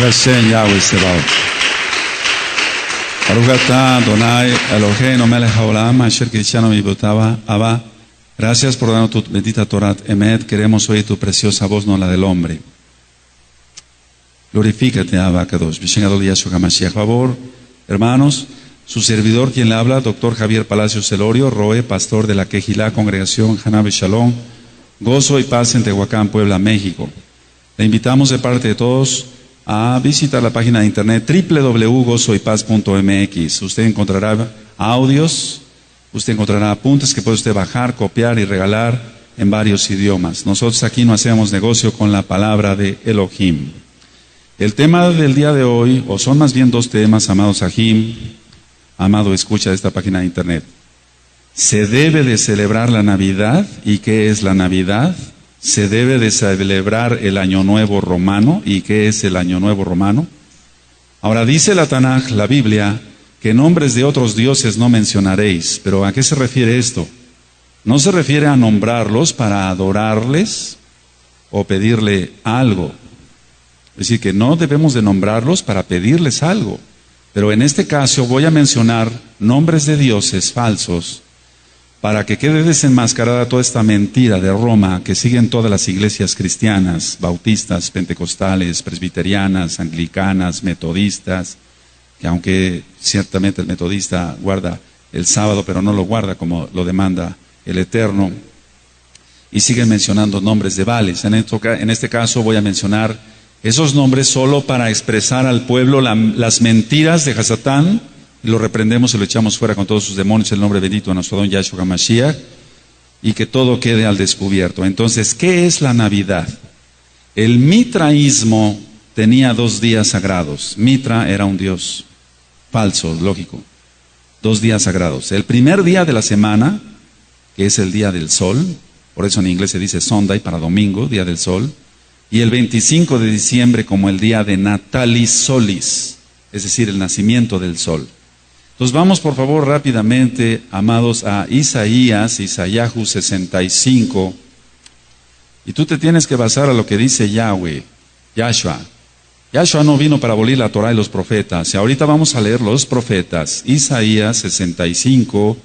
Hashem Yahweh Sebaot. Baruch atah Adonai Eloheinu melech haolam asher kiddushanu mitzvotava Abba. Gracias por darnos tu bendita Torah Emet. Queremos oír tu preciosa voz, no la del hombre. Glorifícate, Abba Kadosh. B'Shem Yahshua HaMashiach. Favor, hermanos, su servidor quien le habla, doctor Javier Palacios Celorio, Roe, pastor de la Quejilá, Congregación Hanabe Shalom, Gozo y Paz en Tehuacán, Puebla, México. Le invitamos de parte de todos a visitar la página de internet www.gozoypaz.mx. Usted encontrará audios, usted encontrará apuntes que puede usted bajar, copiar y regalar en varios idiomas. Nosotros aquí no hacemos negocio con la palabra de Elohim. El tema del día de hoy, o son más bien dos temas, amados Sahim, amado escucha de esta página de internet. ¿Se debe de celebrar la Navidad? ¿Y qué es la Navidad? ¿Se debe de celebrar el Año Nuevo Romano? ¿Y qué es el Año Nuevo Romano? Ahora dice la Tanaj, la Biblia, que nombres de otros dioses no mencionaréis. ¿Pero a qué se refiere esto? No se refiere a nombrarlos para adorarles o pedirle algo. Es decir, que no debemos de nombrarlos para pedirles algo. Pero en este caso voy a mencionar nombres de dioses falsos para que quede desenmascarada toda esta mentira de Roma que siguen todas las iglesias cristianas, bautistas, pentecostales, presbiterianas, anglicanas, metodistas, que aunque ciertamente el metodista guarda el sábado, pero no lo guarda como lo demanda el Eterno, y siguen mencionando nombres de Baales. En este caso voy a mencionar esos nombres solo para expresar al pueblo las mentiras de Hasatán, y lo reprendemos y lo echamos fuera con todos sus demonios, el nombre bendito de nuestro don Yahshua HaMashiach, y que todo quede al descubierto. Entonces, ¿qué es la Navidad? El mitraísmo tenía 2 días sagrados. Mitra era un dios falso, lógico. 2 días sagrados. El primer día de la semana, que es el día del sol, por eso en inglés se dice Sunday para domingo, día del sol, y el 25 de diciembre como el día de Natalis Solis, es decir, el nacimiento del sol. Entonces vamos por favor rápidamente, amados, a Isaíahu 65, y tú te tienes que basar a lo que dice Yahweh, Yahshua. Yahshua no vino para abolir la Torah y los profetas, y ahorita vamos a leer los profetas, Isaíahu 65,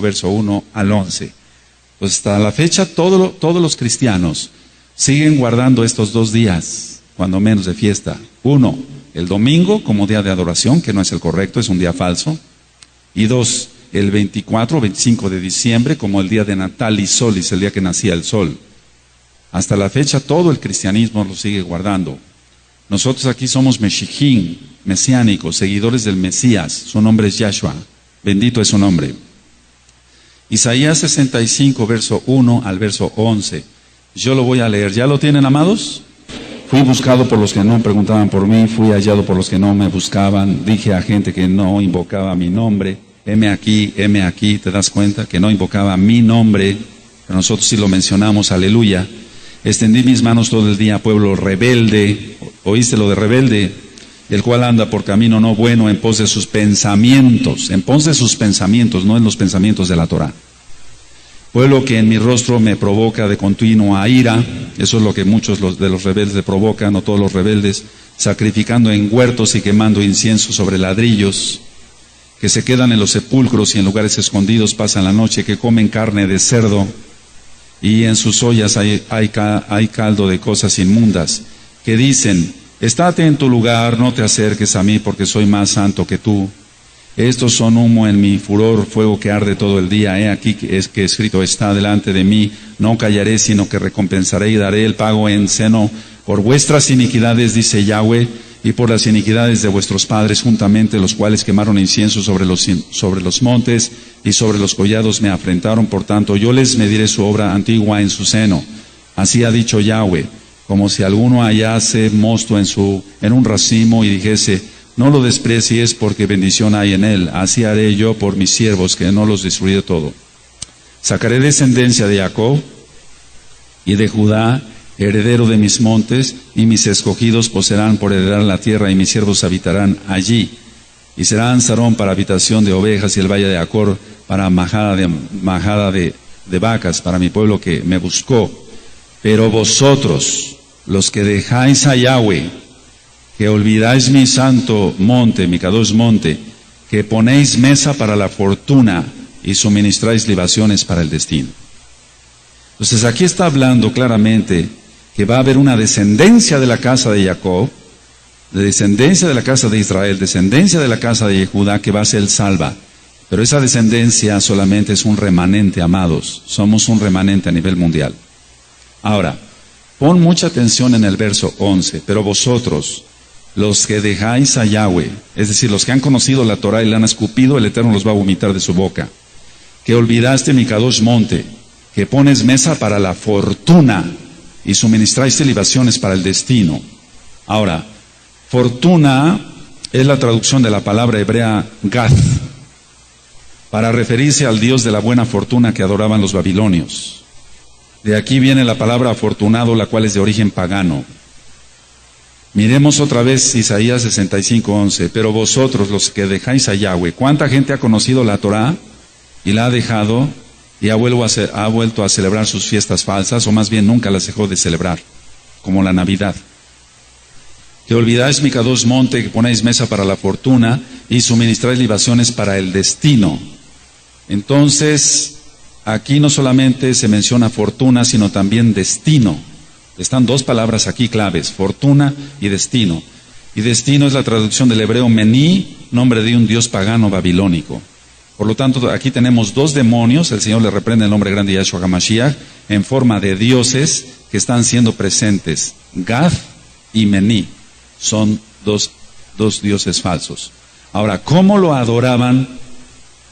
verso 1 al 11. Pues hasta la fecha todos los cristianos siguen guardando estos 2 días, cuando menos de fiesta. 1, el domingo como día de adoración, que no es el correcto, es un día falso. Y 2, el 24 o 25 de diciembre como el día de Natalis Solis, el día que nacía el sol. Hasta la fecha todo el cristianismo lo sigue guardando. Nosotros aquí somos Meshijim, mesiánicos, seguidores del Mesías. Su nombre es Yahshua. Bendito es su nombre. Isaías 65, verso 1 al verso 11. Yo lo voy a leer. ¿Ya lo tienen, amados? Fui buscado por los que no preguntaban por mí, fui hallado por los que no me buscaban. Dije a gente que no invocaba mi nombre, heme aquí, ¿te das cuenta? Que no invocaba mi nombre, pero nosotros sí lo mencionamos, aleluya. Extendí mis manos todo el día, pueblo rebelde, ¿oíste lo de rebelde? El cual anda por camino no bueno en pos de sus pensamientos, no en los pensamientos de la Torah. Pueblo que en mi rostro me provoca de continuo a ira, eso es lo que muchos de los rebeldes le provocan, no todos los rebeldes, sacrificando en huertos y quemando incienso sobre ladrillos, que se quedan en los sepulcros y en lugares escondidos pasan la noche, que comen carne de cerdo, y en sus ollas hay caldo de cosas inmundas, que dicen, estate en tu lugar, no te acerques a mí, porque soy más santo que tú. Estos son humo en mi furor, fuego que arde todo el día. He aquí que escrito está delante de mí, no callaré, sino que recompensaré y daré el pago en seno por vuestras iniquidades, dice Yahweh, y por las iniquidades de vuestros padres juntamente, los cuales quemaron incienso sobre los montes y sobre los collados me afrentaron. Por tanto, yo les mediré su obra antigua en su seno. Así ha dicho Yahweh, como si alguno hallase mosto en un racimo y dijese, no lo desprecies porque bendición hay en él. Así haré yo por mis siervos, que no los destruiré todo. Sacaré descendencia de Jacob y de Judá, heredero de mis montes, y mis escogidos poseerán por heredar la tierra, y mis siervos habitarán allí. Y serán Sarón para habitación de ovejas, y el valle de Acor para majada de vacas, para mi pueblo que me buscó. Pero vosotros, los que dejáis a Yahweh, que olvidáis mi santo monte, mi Kadosh monte, que ponéis mesa para la fortuna y suministráis libaciones para el destino. Entonces aquí está hablando claramente que va a haber una descendencia de la casa de Jacob, de descendencia de la casa de Israel, descendencia de la casa de Judá, que va a ser salva. Pero esa descendencia solamente es un remanente, amados. Somos un remanente a nivel mundial. Ahora, pon mucha atención en el verso 11. Pero vosotros, los que dejáis a Yahweh, es decir, los que han conocido la Torah y la han escupido, el Eterno los va a vomitar de su boca. Que olvidaste mi Kadosh monte, que pones mesa para la fortuna y suministráis libaciones para el destino. Ahora, fortuna es la traducción de la palabra hebrea Gath, para referirse al Dios de la buena fortuna que adoraban los babilonios. De aquí viene la palabra afortunado, la cual es de origen pagano. Miremos otra vez Isaías 65:11. Pero vosotros, los que dejáis a Yahweh, ¿cuánta gente ha conocido la Torah y la ha dejado y ha vuelto a celebrar sus fiestas falsas, o más bien nunca las dejó de celebrar, como la Navidad? Que olvidáis mi Kadosh monte, que ponéis mesa para la fortuna y suministráis libaciones para el destino. Entonces, aquí no solamente se menciona fortuna, sino también destino. Están dos palabras aquí claves, fortuna y destino. Y destino es la traducción del hebreo Mení, nombre de un dios pagano babilónico. Por lo tanto, aquí tenemos dos demonios, el Señor le reprende el nombre grande de Yahshua HaMashiach, en forma de dioses que están siendo presentes. Gath y Mení son dos dioses falsos. Ahora, ¿cómo lo adoraban?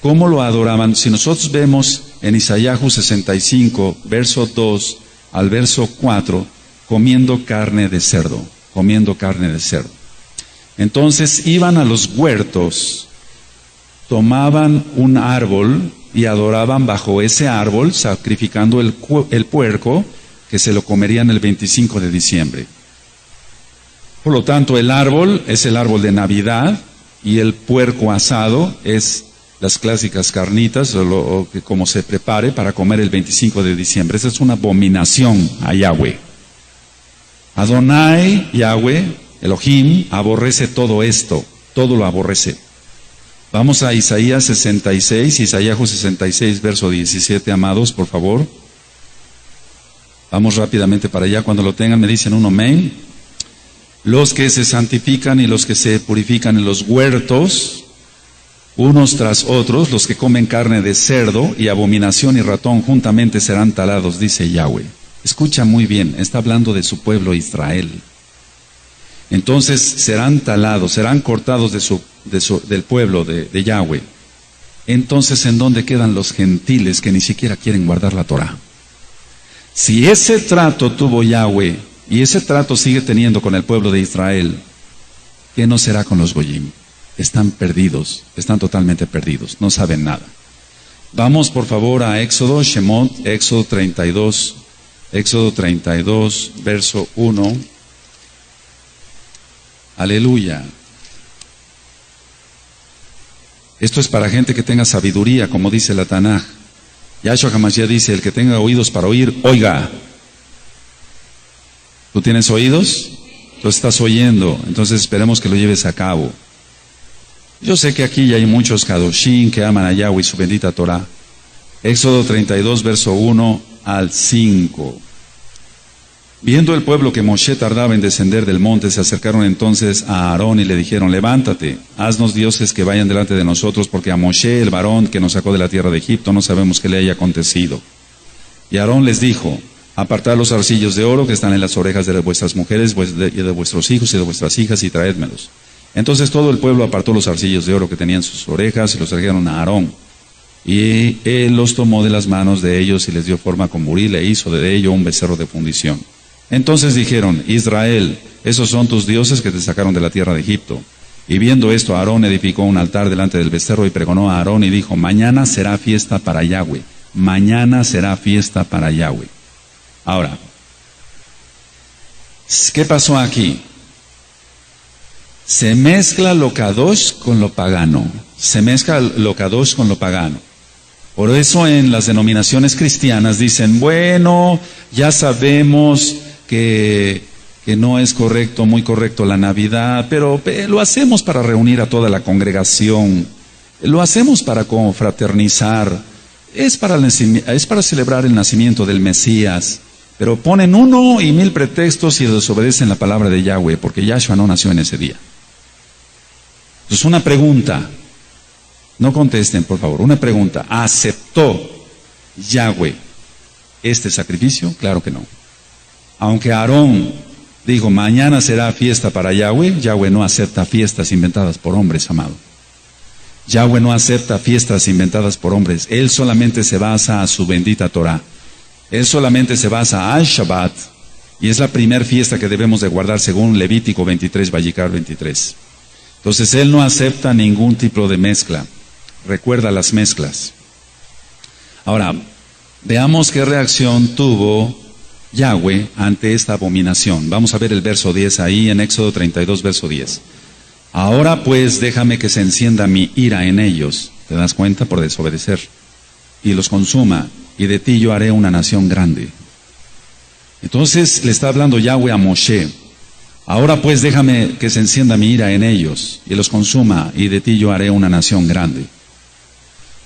¿Cómo lo adoraban? Si nosotros vemos en Isaías 65, verso 2 al verso 4, comiendo carne de cerdo, comiendo carne de cerdo. Entonces iban a los huertos, tomaban un árbol y adoraban bajo ese árbol, sacrificando el puerco que se lo comerían el 25 de diciembre. Por lo tanto, el árbol es el árbol de Navidad y el puerco asado es las clásicas carnitas, o como se prepare para comer el 25 de diciembre. Esa es una abominación a Yahweh. Adonai, Yahweh, Elohim, aborrece todo esto, todo lo aborrece. Vamos a Isaías 66, Isaías 66, verso 17, amados, por favor. Vamos rápidamente para allá, cuando lo tengan me dicen un amén. Los que se santifican y los que se purifican en los huertos, unos tras otros, los que comen carne de cerdo y abominación y ratón juntamente serán talados, dice Yahweh. Escucha muy bien, está hablando de su pueblo Israel. Entonces serán talados, serán cortados del pueblo de Yahweh. Entonces, ¿en dónde quedan los gentiles que ni siquiera quieren guardar la Torah? Si ese trato tuvo Yahweh y ese trato sigue teniendo con el pueblo de Israel, ¿qué no será con los Goyim? Están perdidos, están totalmente perdidos, no saben nada. Vamos por favor a Éxodo, Shemot, Éxodo 32, verso 1. Aleluya. Esto es para gente que tenga sabiduría, como dice la Tanaj. Yahshua HaMashiach dice, el que tenga oídos para oír, oiga. ¿Tú tienes oídos? Tú estás oyendo, entonces esperemos que lo lleves a cabo. Yo sé que aquí ya hay muchos Kadoshim que aman a Yahweh y su bendita Torah. Éxodo 32, verso 1 al 5. Viendo el pueblo que Moshe tardaba en descender del monte, se acercaron entonces a Aarón y le dijeron, levántate, haznos dioses que vayan delante de nosotros, porque a Moshe, el varón que nos sacó de la tierra de Egipto, no sabemos qué le haya acontecido. Y Aarón les dijo, apartad los zarcillos de oro que están en las orejas de vuestras mujeres, y de vuestros hijos y de vuestras hijas, y traédmelos. Entonces todo el pueblo apartó los zarcillos de oro que tenían sus orejas y los trajeron a Aarón. Y él los tomó de las manos de ellos y les dio forma con buril e hizo de ello un becerro de fundición. Entonces dijeron, Israel, esos son tus dioses que te sacaron de la tierra de Egipto. Y viendo esto, Aarón edificó un altar delante del becerro y pregonó a Aarón y dijo, mañana será fiesta para Yahweh. Mañana será fiesta para Yahweh. Ahora, ¿qué pasó aquí? Se mezcla lo kadosh con lo pagano. Se mezcla lo kadosh con lo pagano. Por eso en las denominaciones cristianas dicen, bueno, ya sabemos que que no es correcto, muy correcto la Navidad, pero lo hacemos para reunir a toda la congregación, lo hacemos para confraternizar, es para celebrar el nacimiento del Mesías, pero ponen 1 y 1000 pretextos y desobedecen la palabra de Yahweh, porque Yahshua no nació en ese día. Entonces, una pregunta, no contesten por favor, una pregunta: ¿aceptó Yahweh este sacrificio? Claro que no. Aunque Aarón dijo, mañana será fiesta para Yahweh, Yahweh no acepta fiestas inventadas por hombres, amado. Yahweh no acepta fiestas inventadas por hombres. Él solamente se basa a su bendita Torah. Él solamente se basa al Shabbat, y es la primera fiesta que debemos de guardar según Levítico 23, Vallicar 23. Entonces, Él no acepta ningún tipo de mezcla. Recuerda las mezclas. Ahora, veamos qué reacción tuvo Yahweh ante esta abominación. Vamos a ver el verso 10 ahí en Éxodo 32, verso 10. Ahora pues déjame que se encienda mi ira en ellos, ¿te das cuenta? Por desobedecer, y los consuma, y de ti yo haré una nación grande. Entonces le está hablando Yahweh a Moshe. Ahora pues déjame que se encienda mi ira en ellos, y los consuma, y de ti yo haré una nación grande.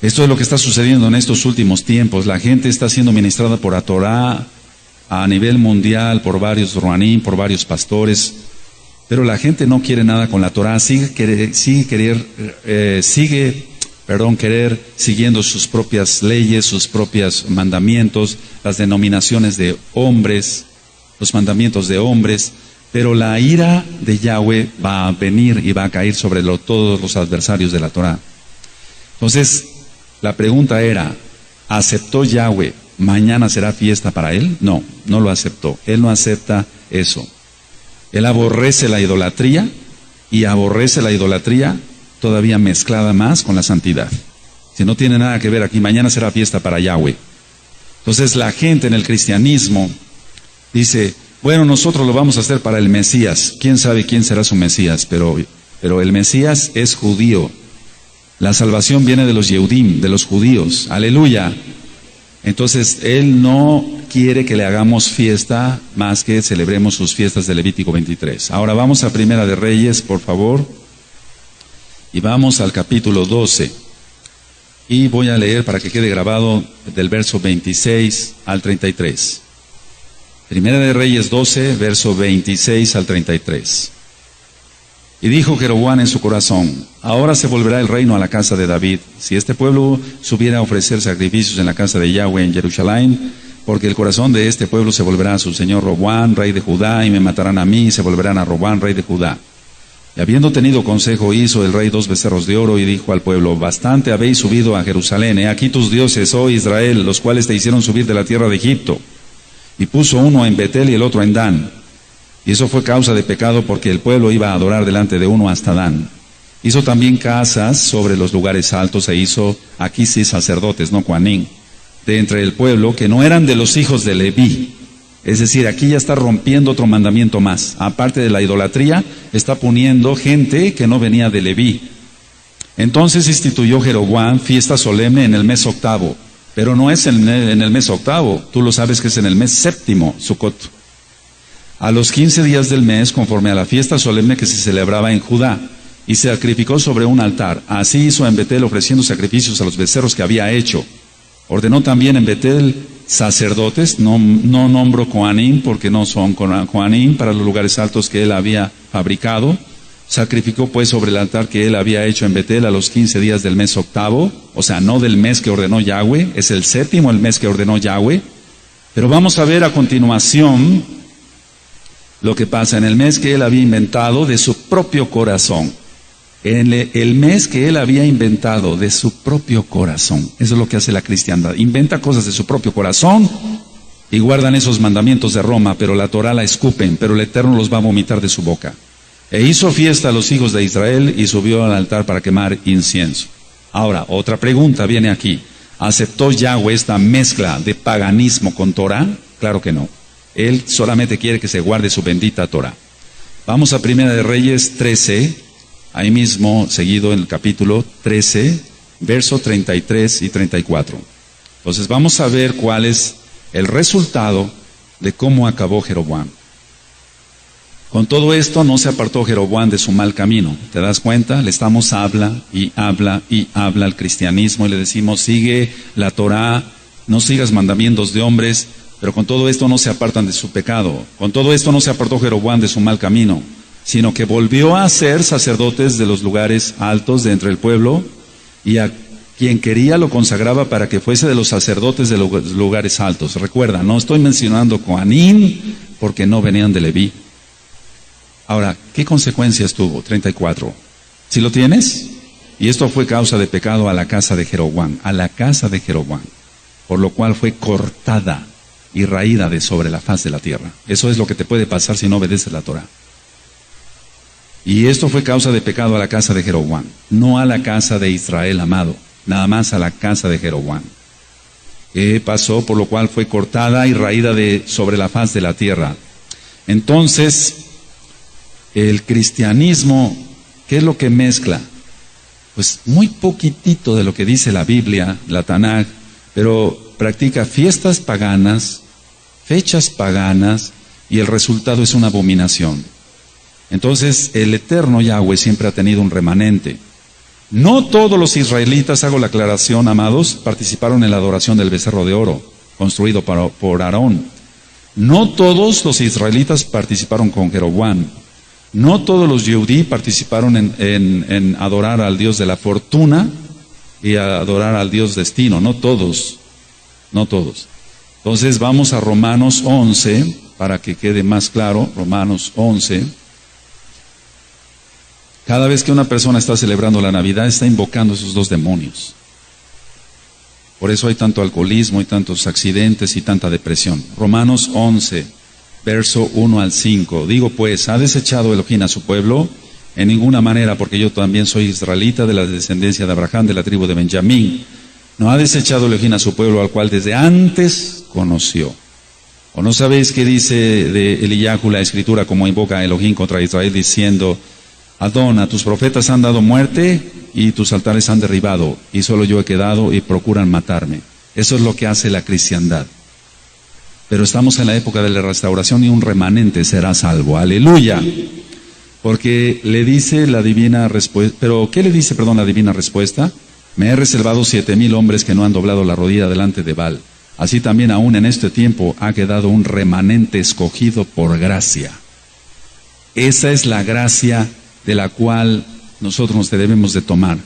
Esto es lo que está sucediendo en estos últimos tiempos. La gente está siendo ministrada por la Torah a nivel mundial, por varios ruanín, por varios pastores, pero la gente no quiere nada con la Torah, sigue querer siguiendo sus propias leyes, sus propios mandamientos, las denominaciones de hombres, los mandamientos de hombres, pero la ira de Yahweh va a venir y va a caer sobre todos los adversarios de la Torah. Entonces, la pregunta era, ¿aceptó Yahweh? ¿Mañana será fiesta para él? No, no lo aceptó. Él no acepta eso. Él aborrece la idolatría, y aborrece la idolatría todavía mezclada más con la santidad. Si no tiene nada que ver aquí, mañana será fiesta para Yahweh. Entonces la gente en el cristianismo dice, bueno, nosotros lo vamos a hacer para el Mesías. ¿Quién sabe quién será su Mesías? Pero el Mesías es judío. La salvación viene de los Yehudim, de los judíos. Aleluya. Entonces, Él no quiere que le hagamos fiesta más que celebremos sus fiestas de Levítico 23. Ahora vamos a Primera de Reyes, por favor, y vamos al capítulo 12. Y voy a leer para que quede grabado del verso 26 al 33. Primera de Reyes 12, verso 26 al 33. Y dijo Jeroboam en su corazón, ahora se volverá el reino a la casa de David, si este pueblo subiera a ofrecer sacrificios en la casa de Yahweh en Jerusalén, porque el corazón de este pueblo se volverá a su señor Roboam, rey de Judá, y me matarán a mí, y se volverán a Roboam, rey de Judá. Y habiendo tenido consejo, hizo el rey 2 becerros de oro, y dijo al pueblo, bastante habéis subido a Jerusalén, he aquí tus dioses, oh Israel, los cuales te hicieron subir de la tierra de Egipto. Y puso uno en Betel y el otro en Dan. Y eso fue causa de pecado, porque el pueblo iba a adorar delante de uno hasta Dan. Hizo también casas sobre los lugares altos, e hizo aquí sí sacerdotes, no Coanín, de entre el pueblo, que no eran de los hijos de Leví. Es decir, aquí ya está rompiendo otro mandamiento más. Aparte de la idolatría, está poniendo gente que no venía de Leví. Entonces instituyó Jeroboam fiesta solemne en el mes 8, pero no es en el mes 8, tú lo sabes que es en el mes 7, Sucot. A los 15 días del mes, conforme a la fiesta solemne que se celebraba en Judá, y se sacrificó sobre un altar. Así hizo en Betel, ofreciendo sacrificios a los becerros que había hecho. Ordenó también en Betel sacerdotes, no nombro Coanín, porque no son Coanín, para los lugares altos que él había fabricado. Sacrificó pues sobre el altar que él había hecho en Betel a los 15 días del mes 8, o sea, no del mes que ordenó Yahweh, es el 7º el mes que ordenó Yahweh. Pero vamos a ver a continuación lo que pasa en el mes que él había inventado de su propio corazón. En el mes que él había inventado de su propio corazón. Eso es lo que hace la cristiandad. Inventa cosas de su propio corazón y guardan esos mandamientos de Roma, pero la Torah la escupen, pero el Eterno los va a vomitar de su boca. E hizo fiesta a los hijos de Israel y subió al altar para quemar incienso. Ahora, otra pregunta viene aquí. ¿Aceptó Yahweh esta mezcla de paganismo con Torah? Claro que no. Él solamente quiere que se guarde su bendita Torah. Vamos a Primera de Reyes 13, ahí mismo seguido en el capítulo 13, verso 33 y 34. Entonces vamos a ver cuál es el resultado de cómo acabó Jeroboam. Con todo esto no se apartó Jeroboam de su mal camino. ¿Te das cuenta? Le estamos habla y habla y habla al cristianismo y le decimos, sigue la Torá, no sigas mandamientos de hombres, pero con todo esto no se apartan de su pecado. Con todo esto no se apartó Jeroboam de su mal camino, sino que volvió a ser sacerdotes de los lugares altos de entre el pueblo, y a quien quería lo consagraba para que fuese de los sacerdotes de los lugares altos. Recuerda, no estoy mencionando Coanín porque no venían de Leví. Ahora, ¿qué consecuencias tuvo? 34. ¿Sí lo tienes? Y esto fue causa de pecado a la casa de Jeroboam, por lo cual fue cortada y raída de sobre la faz de la tierra. Eso es lo que te puede pasar si no obedeces la Torah. Y esto fue causa de pecado a la casa de Jeroboam, no a la casa de Israel, amado, nada más a la casa de Jeroboam. ¿Qué pasó? Por lo cual fue cortada y raída de sobre la faz de la tierra. Entonces, el cristianismo, ¿qué es lo que mezcla? Pues muy poquitito de lo que dice la Biblia, la Tanaj, pero practica fiestas paganas, fechas paganas, y el resultado es una abominación. Entonces, el eterno Yahweh siempre ha tenido un remanente. No todos los israelitas, hago la aclaración, amados, participaron en la adoración del becerro de oro, construido por Aarón. No todos los israelitas participaron con Jeroboam. No todos los Yehudí participaron en adorar al Dios de la fortuna y adorar al Dios destino. No todos. Entonces vamos a Romanos 11, para que quede más claro. Romanos 11. Cada vez que una persona está celebrando la Navidad, está invocando esos dos demonios. Por eso hay tanto alcoholismo y tantos accidentes y tanta depresión. Romanos 11, verso 1 al 5. Digo pues, ¿ha desechado Elohim a su pueblo? En ninguna manera, porque yo también soy israelita de la descendencia de Abraham, de la tribu de Benjamín. No ha desechado Elohim a su pueblo, al cual desde antes conoció. ¿O no sabéis qué dice de Eliyahu la escritura, como invoca a Elohim contra Israel, diciendo: Adón, a tus profetas han dado muerte y tus altares han derribado, y solo yo he quedado y procuran matarme? Eso es lo que hace la cristiandad. Pero estamos en la época de la restauración y un remanente será salvo. ¡Aleluya! Porque le dice la divina respuesta. ¿Pero qué le dice, la divina respuesta? Me he reservado 7,000 hombres que no han doblado la rodilla delante de Baal. Así también aún en este tiempo ha quedado un remanente escogido por gracia. Esa es la gracia de la cual nosotros nos debemos de tomar.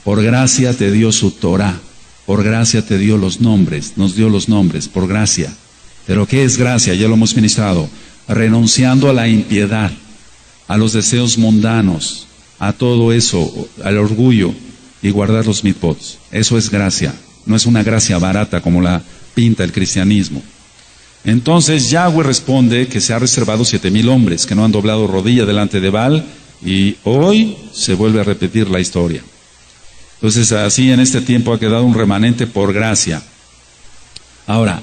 Por gracia te dio su Torah, por gracia te dio los nombres, nos dio los nombres, por gracia. Pero ¿qué es gracia? Ya lo hemos ministrado. Renunciando a la impiedad, a los deseos mundanos, a todo eso, al orgullo, y guardar los mitzvot. Eso es gracia. No es una gracia barata como la pinta el cristianismo. Entonces Yahweh responde que se ha reservado 7,000 hombres que no han doblado rodilla delante de Baal, y hoy se vuelve a repetir la historia. Entonces así en este tiempo ha quedado un remanente por gracia. Ahora,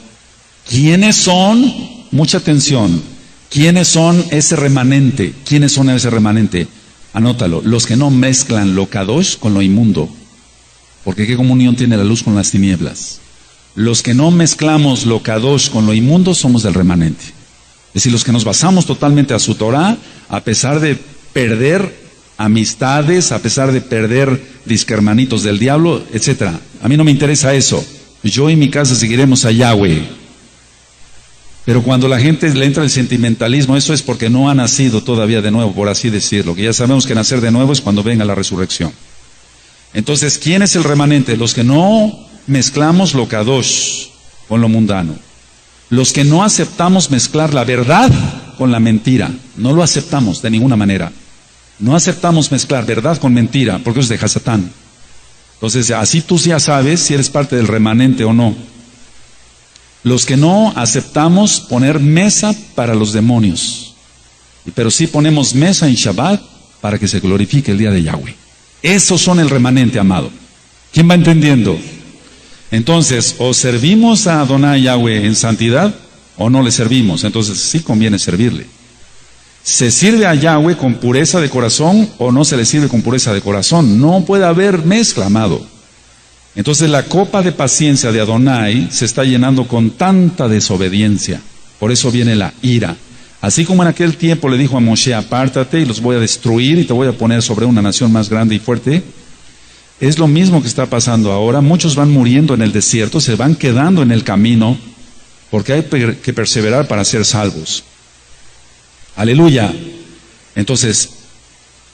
¿quiénes son? Mucha atención. ¿Quiénes son ese remanente? ¿Quiénes son ese remanente? Anótalo. Los que no mezclan lo kadosh con lo inmundo. Porque ¿qué comunión tiene la luz con las tinieblas? Los que no mezclamos lo kadosh con lo inmundo somos del remanente. Es decir, los que nos basamos totalmente a su Torah, a pesar de perder amistades, a pesar de perder disquermanitos del diablo, etc. A mí no me interesa eso. Yo y mi casa seguiremos a Yahweh. Pero cuando la gente le entra el sentimentalismo, eso es porque no ha nacido todavía de nuevo, por así decirlo. Que ya sabemos que nacer de nuevo es cuando venga la resurrección. Entonces, ¿quién es el remanente? Los que no mezclamos lo kadosh con lo mundano. Los que no aceptamos mezclar la verdad con la mentira. No lo aceptamos de ninguna manera. No aceptamos mezclar verdad con mentira, porque eso es de Hasatán. Entonces, así tú ya sabes si eres parte del remanente o no. Los que no aceptamos poner mesa para los demonios, pero sí ponemos mesa en Shabbat para que se glorifique el día de Yahweh. Esos son el remanente, amado. ¿Quién va entendiendo? Entonces, o servimos a Adonai Yahweh en santidad, o no le servimos. Entonces, sí conviene servirle. ¿Se sirve a Yahweh con pureza de corazón o no se le sirve con pureza de corazón? No puede haber mezcla, amado. Entonces la copa de paciencia de Adonai se está llenando con tanta desobediencia. Por eso viene la ira. Así como en aquel tiempo le dijo a Moshe, apártate y los voy a destruir y te voy a poner sobre una nación más grande y fuerte, es lo mismo que está pasando ahora. Muchos van muriendo en el desierto, se van quedando en el camino, porque hay que perseverar para ser salvos. Aleluya. Entonces,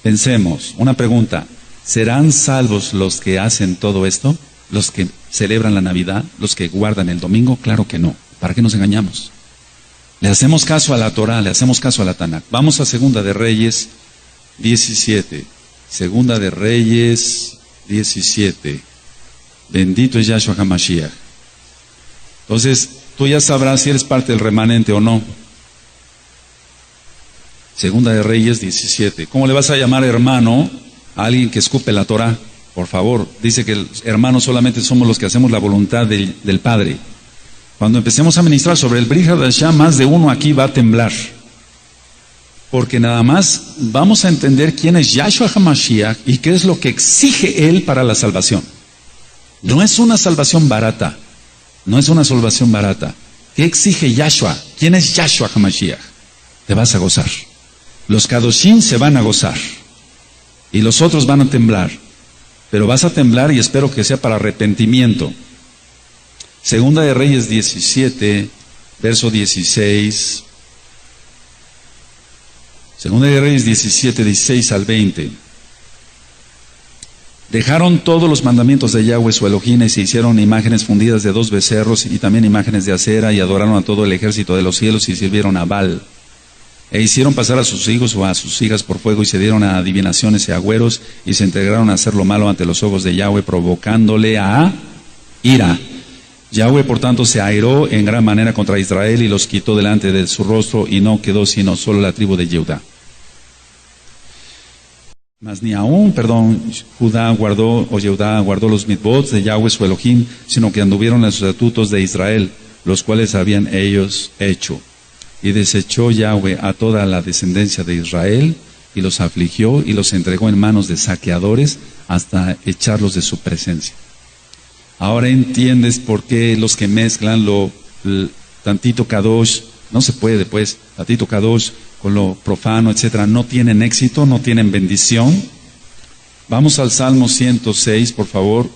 pensemos, una pregunta, ¿serán salvos los que hacen todo esto? ¿Los que celebran la Navidad? ¿Los que guardan el domingo? Claro que no. ¿Para qué nos engañamos? Le hacemos caso a la Torah, le hacemos caso a la Tanakh. Vamos a Segunda de Reyes 17. Segunda de Reyes 17. Bendito es Yahshua HaMashiach. Entonces, tú ya sabrás si eres parte del remanente o no. Segunda de Reyes 17. ¿Cómo le vas a llamar hermano a alguien que escupe la Torah? Por favor, dice que hermanos solamente somos los que hacemos la voluntad del Padre. Cuando empecemos a ministrar sobre el Brit Hadashah, más de uno aquí va a temblar. Porque nada más vamos a entender quién es Yahshua HaMashiach y qué es lo que exige Él para la salvación. No es una salvación barata. No es una salvación barata. ¿Qué exige Yahshua? ¿Quién es Yahshua HaMashiach? Te vas a gozar. Los Kadoshim se van a gozar. Y los otros van a temblar. Pero vas a temblar y espero que sea para arrepentimiento. Segunda de Reyes 17, verso 16. Segunda de Reyes 17, 16 al 20. Dejaron todos los mandamientos de Yahweh su Elohim y se hicieron imágenes fundidas de 2 becerros y también imágenes de acera y adoraron a todo el ejército de los cielos y sirvieron a Baal. E hicieron pasar a sus hijos o a sus hijas por fuego y se dieron a adivinaciones y agüeros y se entregaron a hacer lo malo ante los ojos de Yahweh, provocándole a ira. Yahweh, por tanto, se airó en gran manera contra Israel y los quitó delante de su rostro y no quedó sino solo la tribu de Judá. Mas ni aún, Judá guardó los mitzvot de Yahweh su Elohim, sino que anduvieron en los estatutos de Israel, los cuales habían ellos hecho. Y desechó Yahweh a toda la descendencia de Israel, y los afligió y los entregó en manos de saqueadores hasta echarlos de su presencia. Ahora entiendes por qué los que mezclan tantito Kadosh, no se puede pues, tantito Kadosh con lo profano, etcétera, no tienen éxito, no tienen bendición. Vamos al Salmo 106, por favor.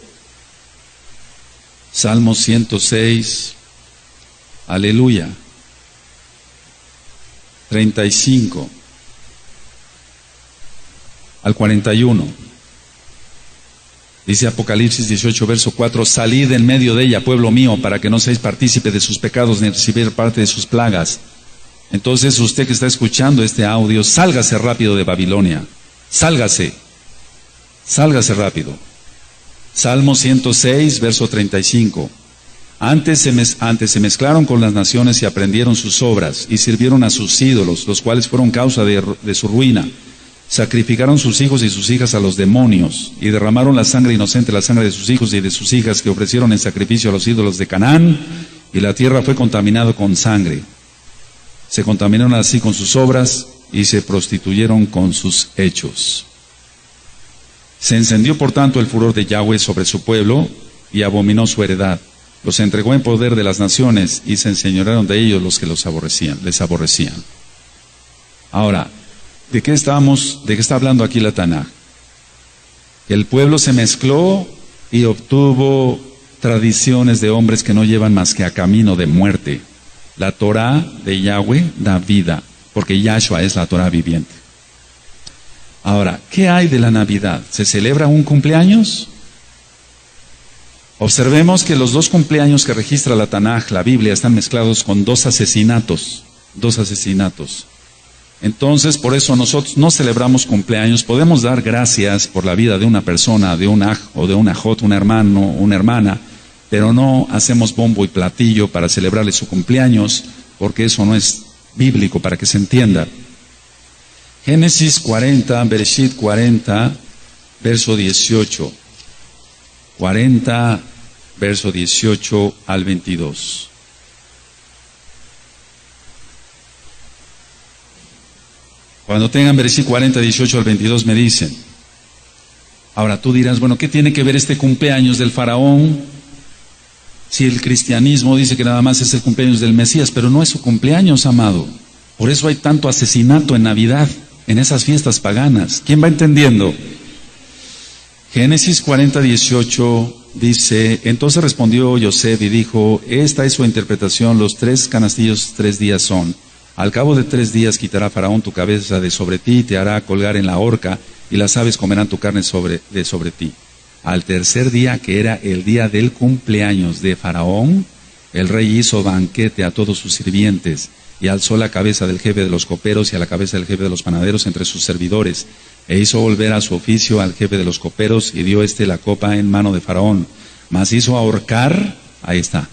Salmo 106, aleluya. 35 al 41. Dice Apocalipsis 18, verso 4, salid en medio de ella, pueblo mío, para que no seáis partícipe de sus pecados, ni recibir parte de sus plagas. Entonces usted que está escuchando este audio, sálgase rápido de Babilonia. Sálgase rápido. Salmo 106, verso 35. Antes se mezclaron con las naciones y aprendieron sus obras, y sirvieron a sus ídolos, los cuales fueron causa de su ruina. Sacrificaron sus hijos y sus hijas a los demonios, y derramaron la sangre inocente, la sangre de sus hijos y de sus hijas, que ofrecieron en sacrificio a los ídolos de Canaán, y la tierra fue contaminada con sangre. Se contaminaron así con sus obras, y se prostituyeron con sus hechos. Se encendió por tanto el furor de Yahweh sobre su pueblo, y abominó su heredad. Los entregó en poder de las naciones, y se enseñorearon de ellos los que les aborrecían. Ahora, ¿de qué está hablando aquí la Tanakh? El pueblo se mezcló y obtuvo tradiciones de hombres que no llevan más que a camino de muerte. La Torah de Yahweh da vida, porque Yahshua es la Torah viviente. Ahora, ¿qué hay de la Navidad? ¿Se celebra un cumpleaños? Observemos que los 2 cumpleaños que registra la Tanakh, la Biblia, están mezclados con 2 asesinatos. Entonces, por eso nosotros no celebramos cumpleaños. Podemos dar gracias por la vida de una persona, de un aj o de una jot, un hermano, una hermana, pero no hacemos bombo y platillo para celebrarle su cumpleaños, porque eso no es bíblico, para que se entienda. Génesis 40, Bereshit 40, verso 18. 40, verso 18 al 22. Cuando tengan Bereshit 40, 18 al 22 me dicen. Ahora tú dirás, bueno, ¿qué tiene que ver este cumpleaños del faraón? Si el cristianismo dice que nada más es el cumpleaños del Mesías, pero no es su cumpleaños, amado. Por eso hay tanto asesinato en Navidad, en esas fiestas paganas. ¿Quién va entendiendo? Génesis 40:18 dice: entonces respondió Yosef y dijo: esta es su interpretación, los 3 canastillos 3 días son. Al cabo de 3 días quitará Faraón tu cabeza de sobre ti y te hará colgar en la horca, y las aves comerán tu carne de sobre ti. Al tercer día, que era el día del cumpleaños de Faraón, el rey hizo banquete a todos sus sirvientes, y alzó la cabeza del jefe de los coperos y a la cabeza del jefe de los panaderos entre sus servidores, e hizo volver a su oficio al jefe de los coperos, y dio la copa en mano de Faraón. Mas hizo ahorcar, ahí está,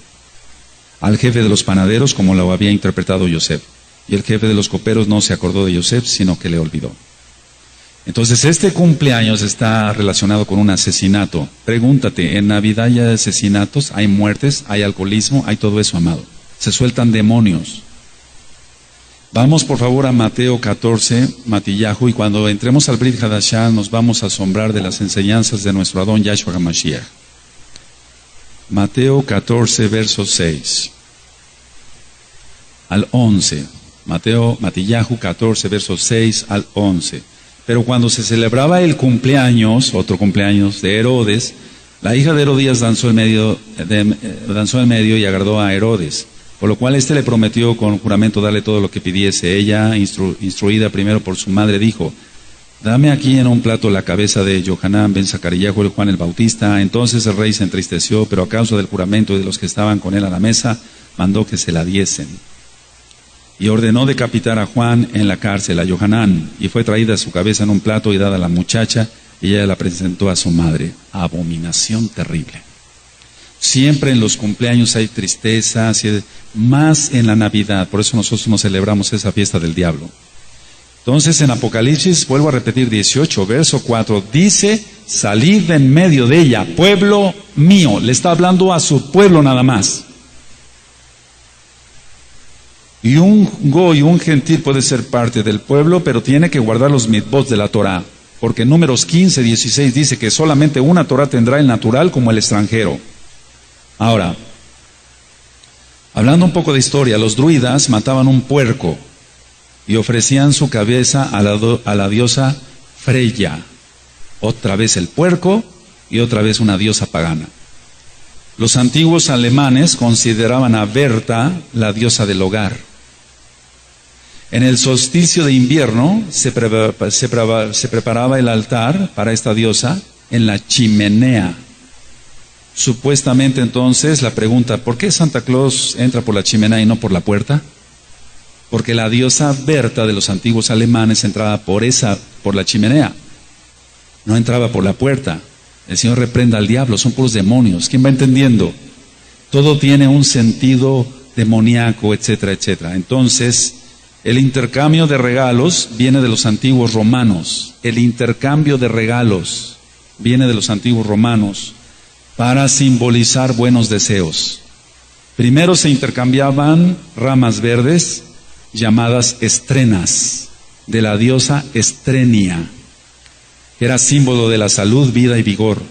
al jefe de los panaderos, como lo había interpretado Yosef. Y el jefe de los coperos no se acordó de Yosef, sino que le olvidó. Entonces este cumpleaños está relacionado con un asesinato. Pregúntate, ¿en Navidad hay asesinatos, hay muertes, hay alcoholismo, hay todo eso, amado? Se sueltan demonios. Vamos por favor a Mateo 14, Matillahu, y cuando entremos al Brit Hadashah nos vamos a asombrar de las enseñanzas de nuestro Adón Yahshua HaMashiach. Mateo 14, verso 6 al 11. Matillahu 14, versos 6 al 11. Pero cuando se celebraba el cumpleaños, otro cumpleaños de Herodes, la hija de Herodías danzó en medio y agradó a Herodes, por lo cual éste le prometió con juramento darle todo lo que pidiese. Ella, instruida primero por su madre, dijo: dame aquí en un plato la cabeza de Johanán ben Zacariah, Juan el Bautista. Entonces el rey se entristeció, pero a causa del juramento y de los que estaban con él a la mesa, mandó que se la diesen. Y ordenó decapitar a Juan en la cárcel, a Johanán, y fue traída su cabeza en un plato y dada a la muchacha, y ella la presentó a su madre. Abominación terrible. Siempre en los cumpleaños hay tristeza, más en la Navidad, por eso nosotros no celebramos esa fiesta del diablo. Entonces en Apocalipsis, vuelvo a repetir 18, verso 4, dice: salid de en medio de ella, pueblo mío. Le está hablando a su pueblo nada más. Y un goy, un gentil puede ser parte del pueblo, pero tiene que guardar los mitzvot de la Torah. Porque en Números 15, 16 dice que solamente una Torah tendrá el natural como el extranjero. Ahora, hablando un poco de historia, los druidas mataban un puerco y ofrecían su cabeza a la diosa Freya. Otra vez el puerco y otra vez una diosa pagana. Los antiguos alemanes consideraban a Berta la diosa del hogar. En el solsticio de invierno se preparaba el altar para esta diosa en la chimenea. Supuestamente entonces la pregunta: ¿por qué Santa Claus entra por la chimenea y no por la puerta? Porque la diosa Berta de los antiguos alemanes entraba por la chimenea, no entraba por la puerta. El Señor reprenda al diablo, son puros demonios. ¿Quién va entendiendo? Todo tiene un sentido demoníaco, etcétera, etcétera. Entonces, el intercambio de regalos viene de los antiguos romanos. El intercambio de regalos viene de los antiguos romanos para simbolizar buenos deseos. Primero se intercambiaban ramas verdes llamadas estrenas de la diosa Estrenia, que era símbolo de la salud, vida y vigor.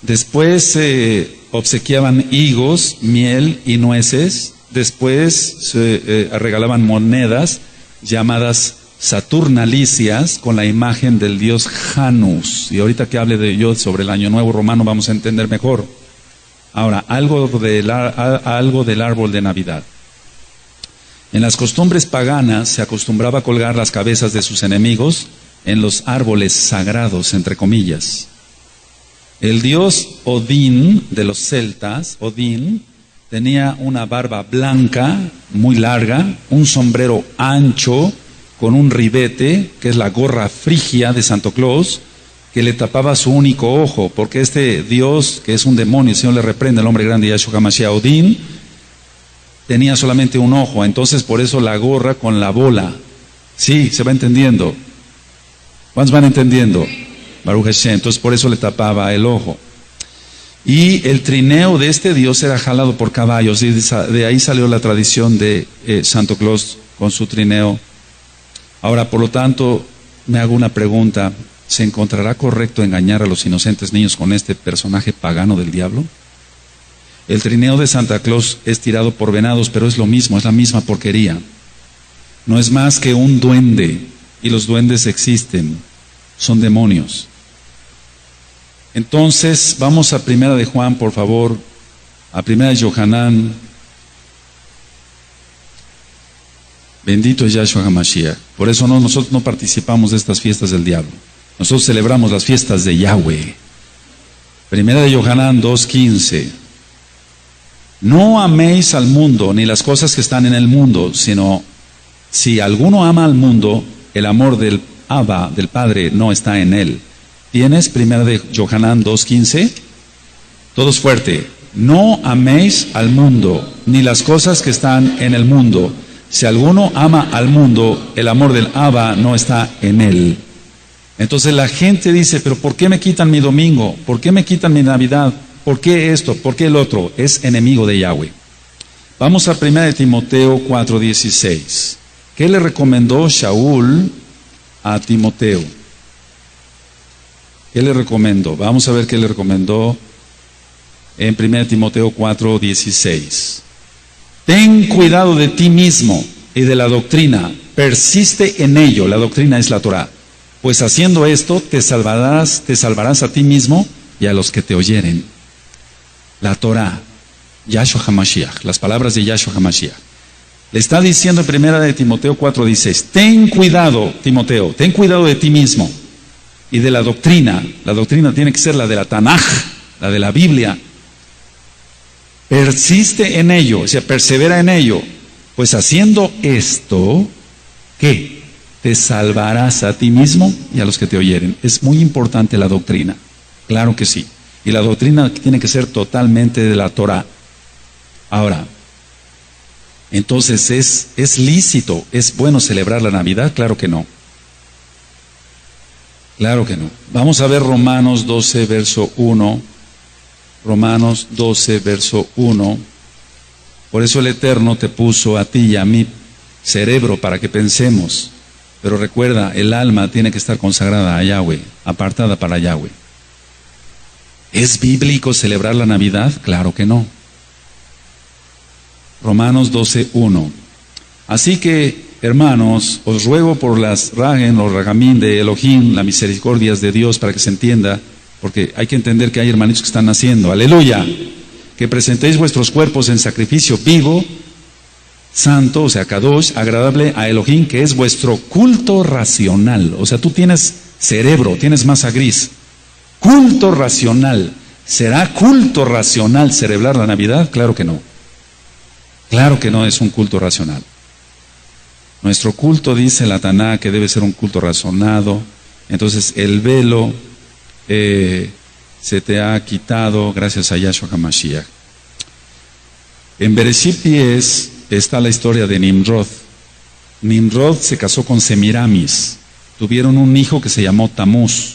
Después se obsequiaban higos, miel y nueces. Después se regalaban monedas llamadas saturnalicias con la imagen del dios Janus. Y ahorita que hable yo sobre el Año Nuevo Romano vamos a entender mejor. Ahora, algo del árbol de Navidad. En las costumbres paganas se acostumbraba a colgar las cabezas de sus enemigos en los árboles sagrados, entre comillas. El dios Odín de los celtas, Odín, tenía una barba blanca, muy larga, un sombrero ancho, con un ribete, que es la gorra frigia de Santo Claus, que le tapaba su único ojo, porque este Dios, que es un demonio, el Señor le reprende, el hombre grande Yahshua HaMashiach, Odín, tenía solamente un ojo, entonces por eso la gorra con la bola. Sí, se va entendiendo. ¿Cuántos van entendiendo? Baruch Hashem, entonces por eso le tapaba el ojo. Y el trineo de este Dios era jalado por caballos, y de ahí salió la tradición de Santo Claus con su trineo. Ahora, por lo tanto, me hago una pregunta: ¿se encontrará correcto engañar a los inocentes niños con este personaje pagano del diablo? El trineo de Santa Claus es tirado por venados, pero es lo mismo, es la misma porquería. No es más que un duende, y los duendes existen, son demonios. Entonces, vamos a Primera de Juan, por favor, a Primera de Yohanan. Bendito es Yahshua HaMashiach. Por eso nosotros no participamos de estas fiestas del diablo. Nosotros celebramos las fiestas de Yahweh. Primera de Yohanan 2:15. No améis al mundo ni las cosas que están en el mundo, sino si alguno ama al mundo, el amor del Abba, del Padre, no está en él. ¿Tienes Primera de Yohanan 2:15? Todos fuerte. No améis al mundo ni las cosas que están en el mundo. Si alguno ama al mundo, el amor del Abba no está en él. Entonces la gente dice, pero ¿por qué me quitan mi domingo? ¿Por qué me quitan mi Navidad? ¿Por qué esto? ¿Por qué el otro? Es enemigo de Yahweh. Vamos a 1 de Timoteo 4:16. ¿Qué le recomendó Shaul a Timoteo? ¿Qué le recomendó? Vamos a ver qué le recomendó en 1 de Timoteo 4:16. Ten cuidado de ti mismo y de la doctrina, persiste en ello. La doctrina es la Torah. Pues haciendo esto te salvarás a ti mismo y a los que te oyeren. La Torah, Yahshua HaMashiach, las palabras de Yahshua HaMashiach. Le está diciendo en 1 de Timoteo 4:16, ten cuidado, Timoteo, ten cuidado de ti mismo y de la doctrina. La doctrina tiene que ser la de la Tanaj, la de la Biblia. Persiste en ello, o sea, persevera en ello. Pues haciendo esto, ¿qué? Te salvarás a ti mismo y a los que te oyeren. Es muy importante la doctrina, claro que sí. Y la doctrina tiene que ser totalmente de la Torah. Ahora, entonces, ¿es lícito, es bueno celebrar la Navidad? Claro que no. Claro que no. Vamos a ver Romanos 12, verso 1. Romanos 12, verso 1. Por eso el Eterno te puso a ti y a mí cerebro para que pensemos. Pero recuerda, el alma tiene que estar consagrada a Yahweh, apartada para Yahweh. ¿Es bíblico celebrar la Navidad? Claro que no. Romanos 12, 1. Así que, hermanos, os ruego por las Ragen, los Ragamín de Elohim, las misericordias de Dios, para que se entienda, porque hay que entender que hay hermanitos que están naciendo. Aleluya. Que presentéis vuestros cuerpos en sacrificio vivo, santo, o sea, kadosh, agradable a Elohim, que es vuestro culto racional. O sea, tú tienes cerebro, tienes masa gris. Culto racional. ¿Será culto racional celebrar la Navidad? Claro que no. Claro que no es un culto racional. Nuestro culto, dice la Taná, que debe ser un culto razonado. Entonces, el velo se te ha quitado gracias a Yahshua HaMashiach. En Bereshit 10 está la historia de Nimrod. Nimrod se casó con Semiramis. Tuvieron un hijo que se llamó Tamuz.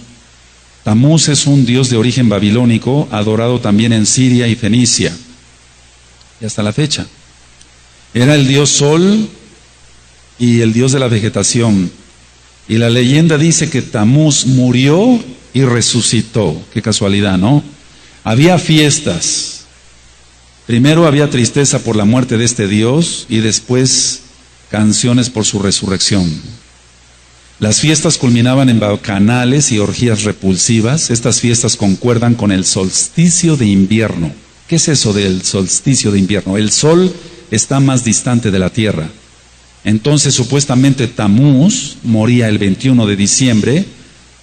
Tamuz es un dios de origen babilónico, adorado también en Siria y Fenicia. Y hasta la fecha. Era el dios Sol y el dios de la vegetación. Y la leyenda dice que Tamuz murió y resucitó. Qué casualidad, ¿no? Había fiestas. Primero había tristeza por la muerte de este dios y después canciones por su resurrección. Las fiestas culminaban en bacanales y orgías repulsivas. Estas fiestas concuerdan con el solsticio de invierno. ¿Qué es eso del solsticio de invierno? El sol está más distante de la tierra. Entonces, supuestamente, Tamuz moría el 21 de diciembre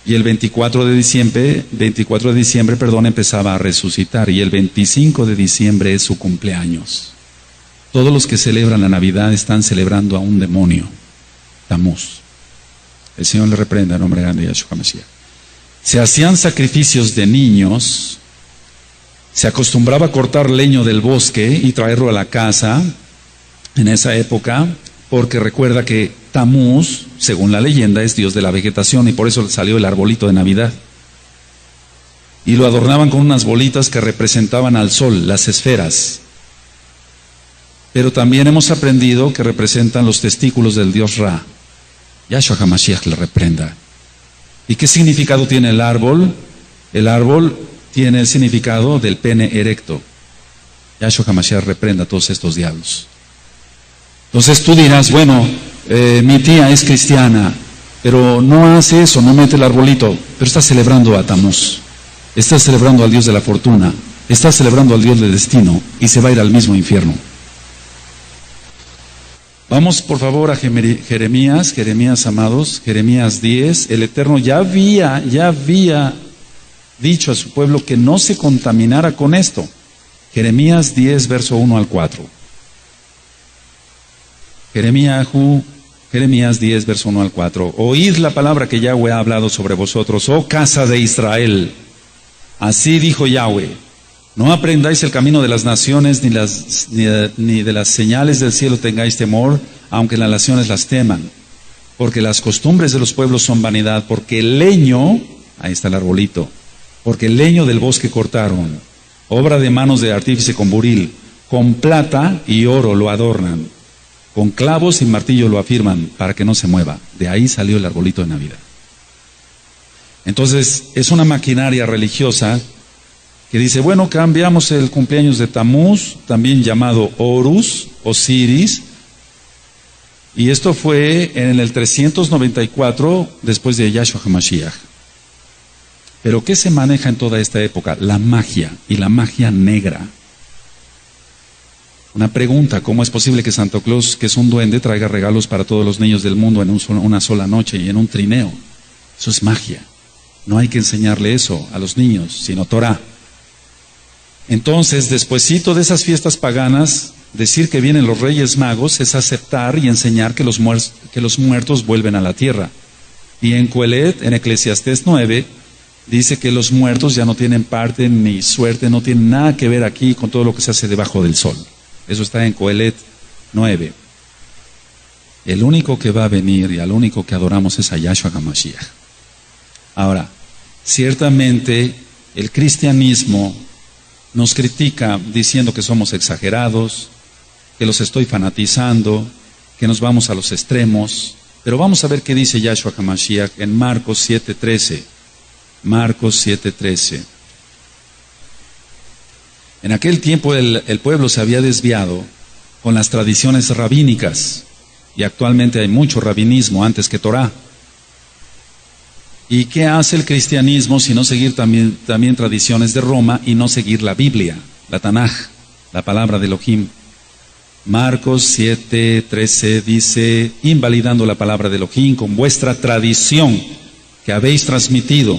y el 24 de diciembre, empezaba a resucitar, y el 25 de diciembre es su cumpleaños. Todos los que celebran la Navidad están celebrando a un demonio, Tamuz. El Señor le reprenda en nombre grande de Yahshua HaMashiach. Se hacían sacrificios de niños. Se acostumbraba a cortar leño del bosque y traerlo a la casa en esa época, porque recuerda que Tamuz, según la leyenda, es dios de la vegetación, y por eso salió el arbolito de Navidad. Y lo adornaban con unas bolitas que representaban al sol, las esferas. Pero también hemos aprendido que representan los testículos del dios Ra. Yahshua HaMashiach le reprenda. ¿Y qué significado tiene el árbol? El árbol tiene el significado del pene erecto. Yahshua HaMashiach reprenda a todos estos diablos. Entonces tú dirás, bueno, mi tía es cristiana, pero no hace eso, no mete el arbolito, pero está celebrando a Tamuz, está celebrando al Dios de la fortuna, está celebrando al Dios del destino y se va a ir al mismo infierno. Vamos por favor a Jeremías amados, Jeremías 10. El Eterno ya había dicho a su pueblo que no se contaminara con esto. Jeremías 10, verso 1 al 4. Jeremías 10, verso 1 al 4. Oíd la palabra que Yahweh ha hablado sobre vosotros, oh casa de Israel. Así dijo Yahweh. No aprendáis el camino de las naciones, ni de las señales del cielo tengáis temor, aunque las naciones las teman. Porque las costumbres de los pueblos son vanidad, porque el leño, ahí está el arbolito, porque el leño del bosque cortaron, obra de manos de artífice con buril, con plata y oro lo adornan, con clavos y martillo lo afirman, para que no se mueva. De ahí salió el arbolito de Navidad. Entonces, es una maquinaria religiosa que dice, bueno, cambiamos el cumpleaños de Tamuz, también llamado Horus, Osiris, y esto fue en el 394 después de Yahshua HaMashiach. Pero ¿qué se maneja en toda esta época? La magia, y la magia negra. Una pregunta, ¿cómo es posible que Santo Claus, que es un duende, traiga regalos para todos los niños del mundo en una sola noche y en un trineo? Eso es magia. No hay que enseñarle eso a los niños, sino Torah. Entonces, despuesito de esas fiestas paganas, decir que vienen los Reyes Magos es aceptar y enseñar que los muertos vuelven a la tierra. Y en Coelet, en Eclesiastés 9, dice que los muertos ya no tienen parte ni suerte, no tienen nada que ver aquí con todo lo que se hace debajo del sol. Eso está en Coelet 9. El único que va a venir y al único que adoramos es a Yahshua HaMashiach. Ahora, ciertamente el cristianismo nos critica diciendo que somos exagerados, que los estoy fanatizando, que nos vamos a los extremos. Pero vamos a ver qué dice Yahshua HaMashiach en Marcos 7:13. Marcos 7:13. En aquel tiempo el pueblo se había desviado con las tradiciones rabínicas, y actualmente hay mucho rabinismo antes que Torah. ¿Y qué hace el cristianismo sino seguir también tradiciones de Roma y no seguir la Biblia, la Tanaj, la palabra de Elohim? Marcos 7:13 dice, invalidando la palabra de Elohim con vuestra tradición que habéis transmitido,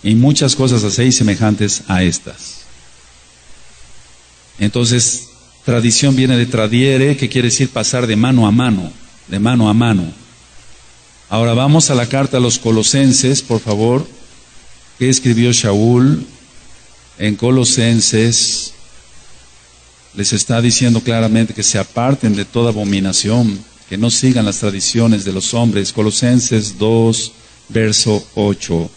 y muchas cosas hacéis semejantes a estas. Entonces, tradición viene de tradiere, que quiere decir pasar de mano a mano, de mano a mano. Ahora vamos a la carta a los Colosenses, por favor, que escribió Shaul en Colosenses. Les está diciendo claramente que se aparten de toda abominación, que no sigan las tradiciones de los hombres. Colosenses 2, verso 8.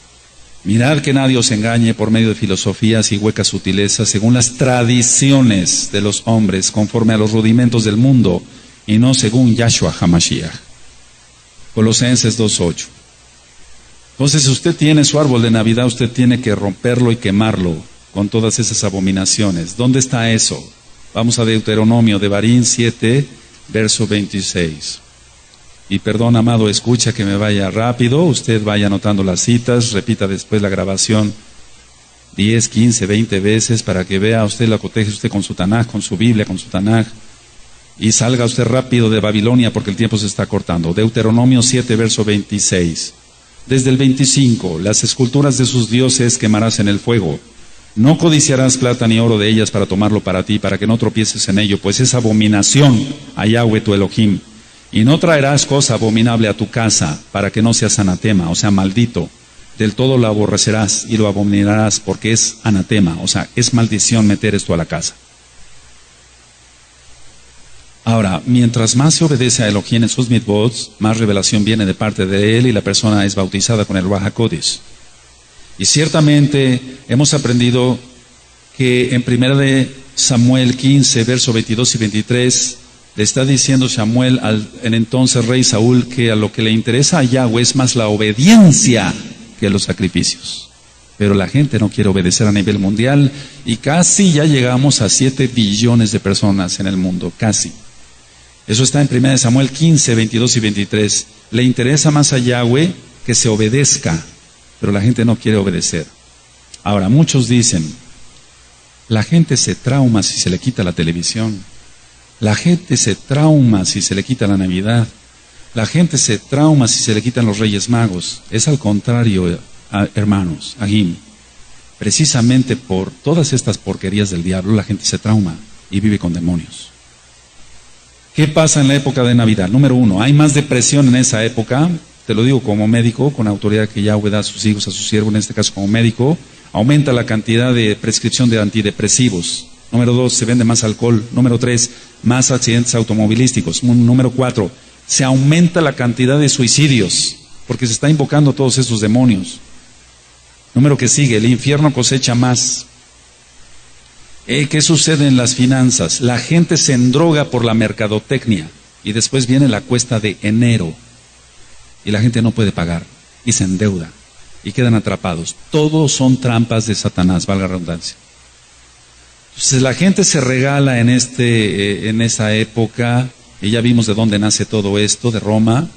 Mirad que nadie os engañe por medio de filosofías y huecas sutilezas, según las tradiciones de los hombres, conforme a los rudimentos del mundo, y no según Yahshua HaMashiach. Colosenses 2:8. Entonces, si usted tiene su árbol de Navidad, usted tiene que romperlo y quemarlo con todas esas abominaciones. ¿Dónde está eso? Vamos a Deuteronomio, Devarim 7, verso 26. Y perdón, amado, escucha que me vaya rápido, usted vaya anotando las citas, repita después la grabación 10, 15, 20 veces para que vea usted, la coteje usted con su Tanaj, con su Biblia, con su Tanaj. Y salga usted rápido de Babilonia porque el tiempo se está cortando. Deuteronomio 7, verso 26. Desde el 25, las esculturas de sus dioses quemarás en el fuego. No codiciarás plata ni oro de ellas para tomarlo para ti, para que no tropieces en ello, pues es abominación a Yahweh tu Elohim. Y no traerás cosa abominable a tu casa, para que no seas anatema, o sea, maldito. Del todo lo aborrecerás y lo abominarás, porque es anatema, o sea, es maldición meter esto a la casa. Ahora, mientras más se obedece a Elohim en sus mitzvot, más revelación viene de parte de él y la persona es bautizada con el Ruach HaKodesh. Y ciertamente hemos aprendido que en 1 Samuel 15, verso 22 y 23, le está diciendo Samuel al entonces rey Saúl que a lo que le interesa a Yahweh es más la obediencia que los sacrificios. Pero la gente no quiere obedecer a nivel mundial y casi ya llegamos a 7 billones de personas en el mundo, casi. Eso está en 1 Samuel 15, 22 y 23. Le interesa más a Yahweh que se obedezca, pero la gente no quiere obedecer. Ahora, muchos dicen, la gente se trauma si se le quita la televisión. La gente se trauma si se le quita la Navidad. La gente se trauma si se le quitan los Reyes Magos. Es al contrario, hermanos, Agim. Precisamente por todas estas porquerías del diablo, la gente se trauma y vive con demonios. ¿Qué pasa en la época de Navidad? Número 1, hay más depresión en esa época. Te lo digo como médico, con autoridad que Yahweh da a sus hijos, a sus siervos, en este caso como médico. Aumenta la cantidad de prescripción de antidepresivos. Número 2, se vende más alcohol. Número 3, más accidentes automovilísticos. Número 4, se aumenta la cantidad de suicidios, porque se está invocando todos esos demonios. Número que sigue, el infierno cosecha más. ¿Qué sucede en las finanzas? La gente se endroga por la mercadotecnia y después viene la cuesta de enero y la gente no puede pagar y se endeuda y quedan atrapados. Todos son trampas de Satanás, valga la redundancia. Entonces la gente se regala en esa época, y ya vimos de dónde nace todo esto, de Roma,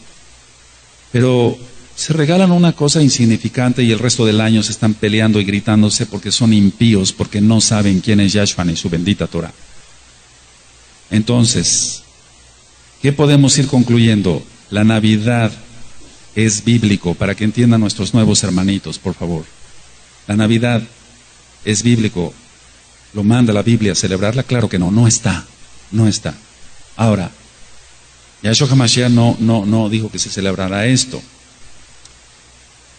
pero se regalan una cosa insignificante y el resto del año se están peleando y gritándose porque son impíos, porque no saben quién es Yahshua ni su bendita Torah. Entonces, ¿qué podemos ir concluyendo? La Navidad es bíblico, para que entiendan nuestros nuevos hermanitos, por favor. La Navidad es bíblico. ¿Lo manda la Biblia a celebrarla? Claro que no, no está. Ahora, Yahshua HaMashiach no dijo que se celebrara esto.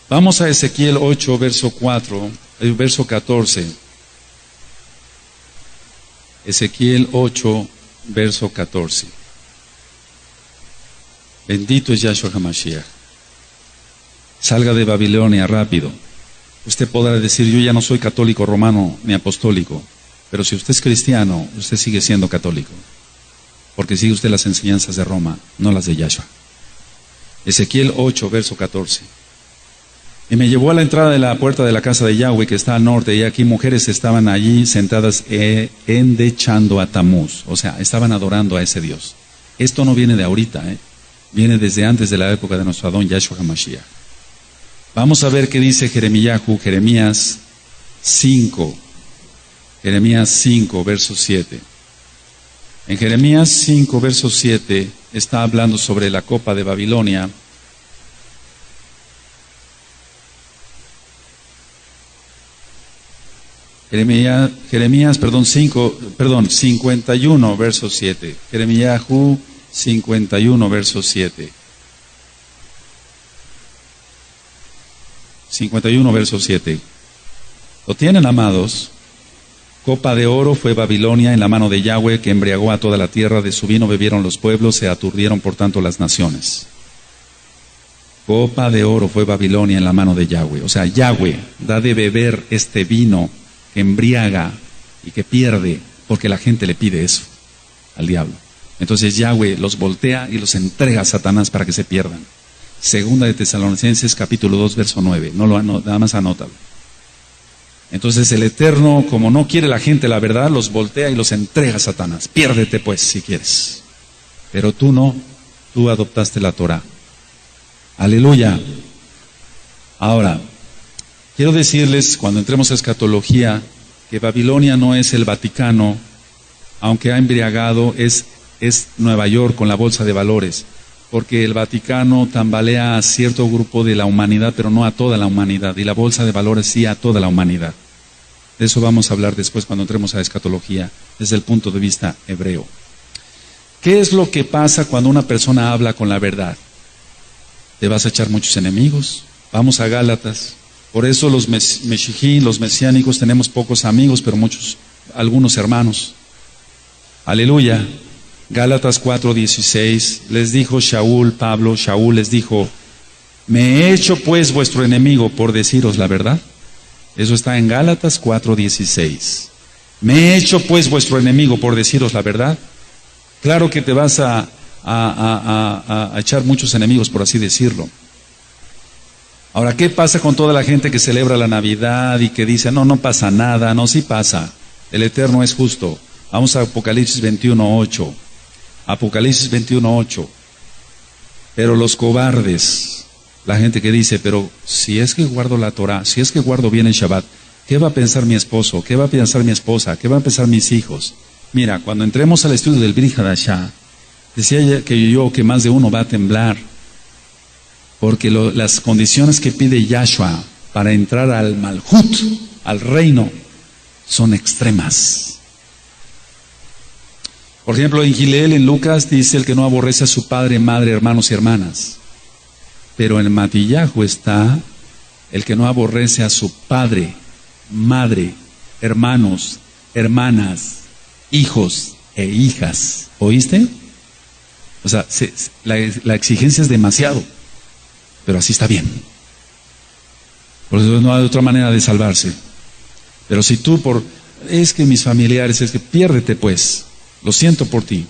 Vamos a Ezequiel 8, verso 14. Ezequiel 8, verso 14. Bendito es Yahshua HaMashiach. Salga de Babilonia rápido. Usted podrá decir, yo ya no soy católico romano ni apostólico, pero si usted es cristiano, usted sigue siendo católico, porque sigue usted las enseñanzas de Roma, no las de Yahshua. Ezequiel 8, verso 14. Y me llevó a la entrada de la puerta de la casa de Yahweh, que está al norte, y aquí mujeres estaban allí sentadas endechando a Tamuz, o sea, estaban adorando a ese Dios. Esto no viene de ahorita, viene desde antes de la época de nuestro Adón Yahshua HaMashiach. Vamos a ver qué dice Jeremías 5, verso 7. En Jeremías 5, verso 7, está hablando sobre la copa de Babilonia. Jeremías 51, verso 7. Jeremías 51, verso 7. 51, verso 7. ¿Lo tienen, amados? Copa de oro fue Babilonia en la mano de Yahweh, que embriagó a toda la tierra. De su vino bebieron los pueblos, se aturdieron por tanto las naciones. Copa de oro fue Babilonia en la mano de Yahweh. O sea, Yahweh da de beber este vino que embriaga y que pierde, porque la gente le pide eso al diablo. Entonces Yahweh los voltea y los entrega a Satanás para que se pierdan. Segunda de Tesalonicenses capítulo 2, verso 9. Nada más anótalo. Entonces el Eterno, como no quiere la gente la verdad, los voltea y los entrega a Satanás. Piérdete pues si quieres. Pero tú no, tú adoptaste la Torah. Aleluya. Ahora, quiero decirles, cuando entremos a escatología, que Babilonia no es el Vaticano, aunque ha embriagado, es Nueva York con la bolsa de valores, porque el Vaticano tambalea a cierto grupo de la humanidad, pero no a toda la humanidad, y la bolsa de valores sí a toda la humanidad. De eso vamos a hablar después cuando entremos a escatología, desde el punto de vista hebreo. ¿Qué es lo que pasa cuando una persona habla con la verdad? Te vas a echar muchos enemigos. Vamos a Gálatas. Por eso los meshijín, los mesiánicos, tenemos pocos amigos, pero algunos hermanos. Aleluya. Gálatas 4:16, les dijo Shaul les dijo, ¿me he hecho pues vuestro enemigo por deciros la verdad? Eso está en Gálatas 4:16. ¿Me he hecho pues vuestro enemigo por deciros la verdad? Claro que te vas a echar muchos enemigos, por así decirlo. Ahora, ¿qué pasa con toda la gente que celebra la Navidad y que dice, no pasa nada? No, sí pasa. El Eterno es justo. Vamos a Apocalipsis 21:8. Apocalipsis 21:8. Pero los cobardes, la gente que dice, pero si es que guardo la Torah, si es que guardo bien el Shabbat, ¿qué va a pensar mi esposo? ¿Qué va a pensar mi esposa? ¿Qué van a pensar mis hijos? Mira, cuando entremos al estudio del Brit Hadashah, decía que más de uno va a temblar, porque las condiciones que pide Yahshua para entrar al Malhut, al reino, son extremas. Por ejemplo, en Gileel, en Lucas, dice el que no aborrece a su padre, madre, hermanos y hermanas. Pero en Matillahu está el que no aborrece a su padre, madre, hermanos, hermanas, hijos e hijas. ¿Oíste? O sea, la exigencia es demasiado, pero así está bien. Por eso no hay otra manera de salvarse. Pero si tú es que mis familiares, es que piérdete pues, lo siento por ti,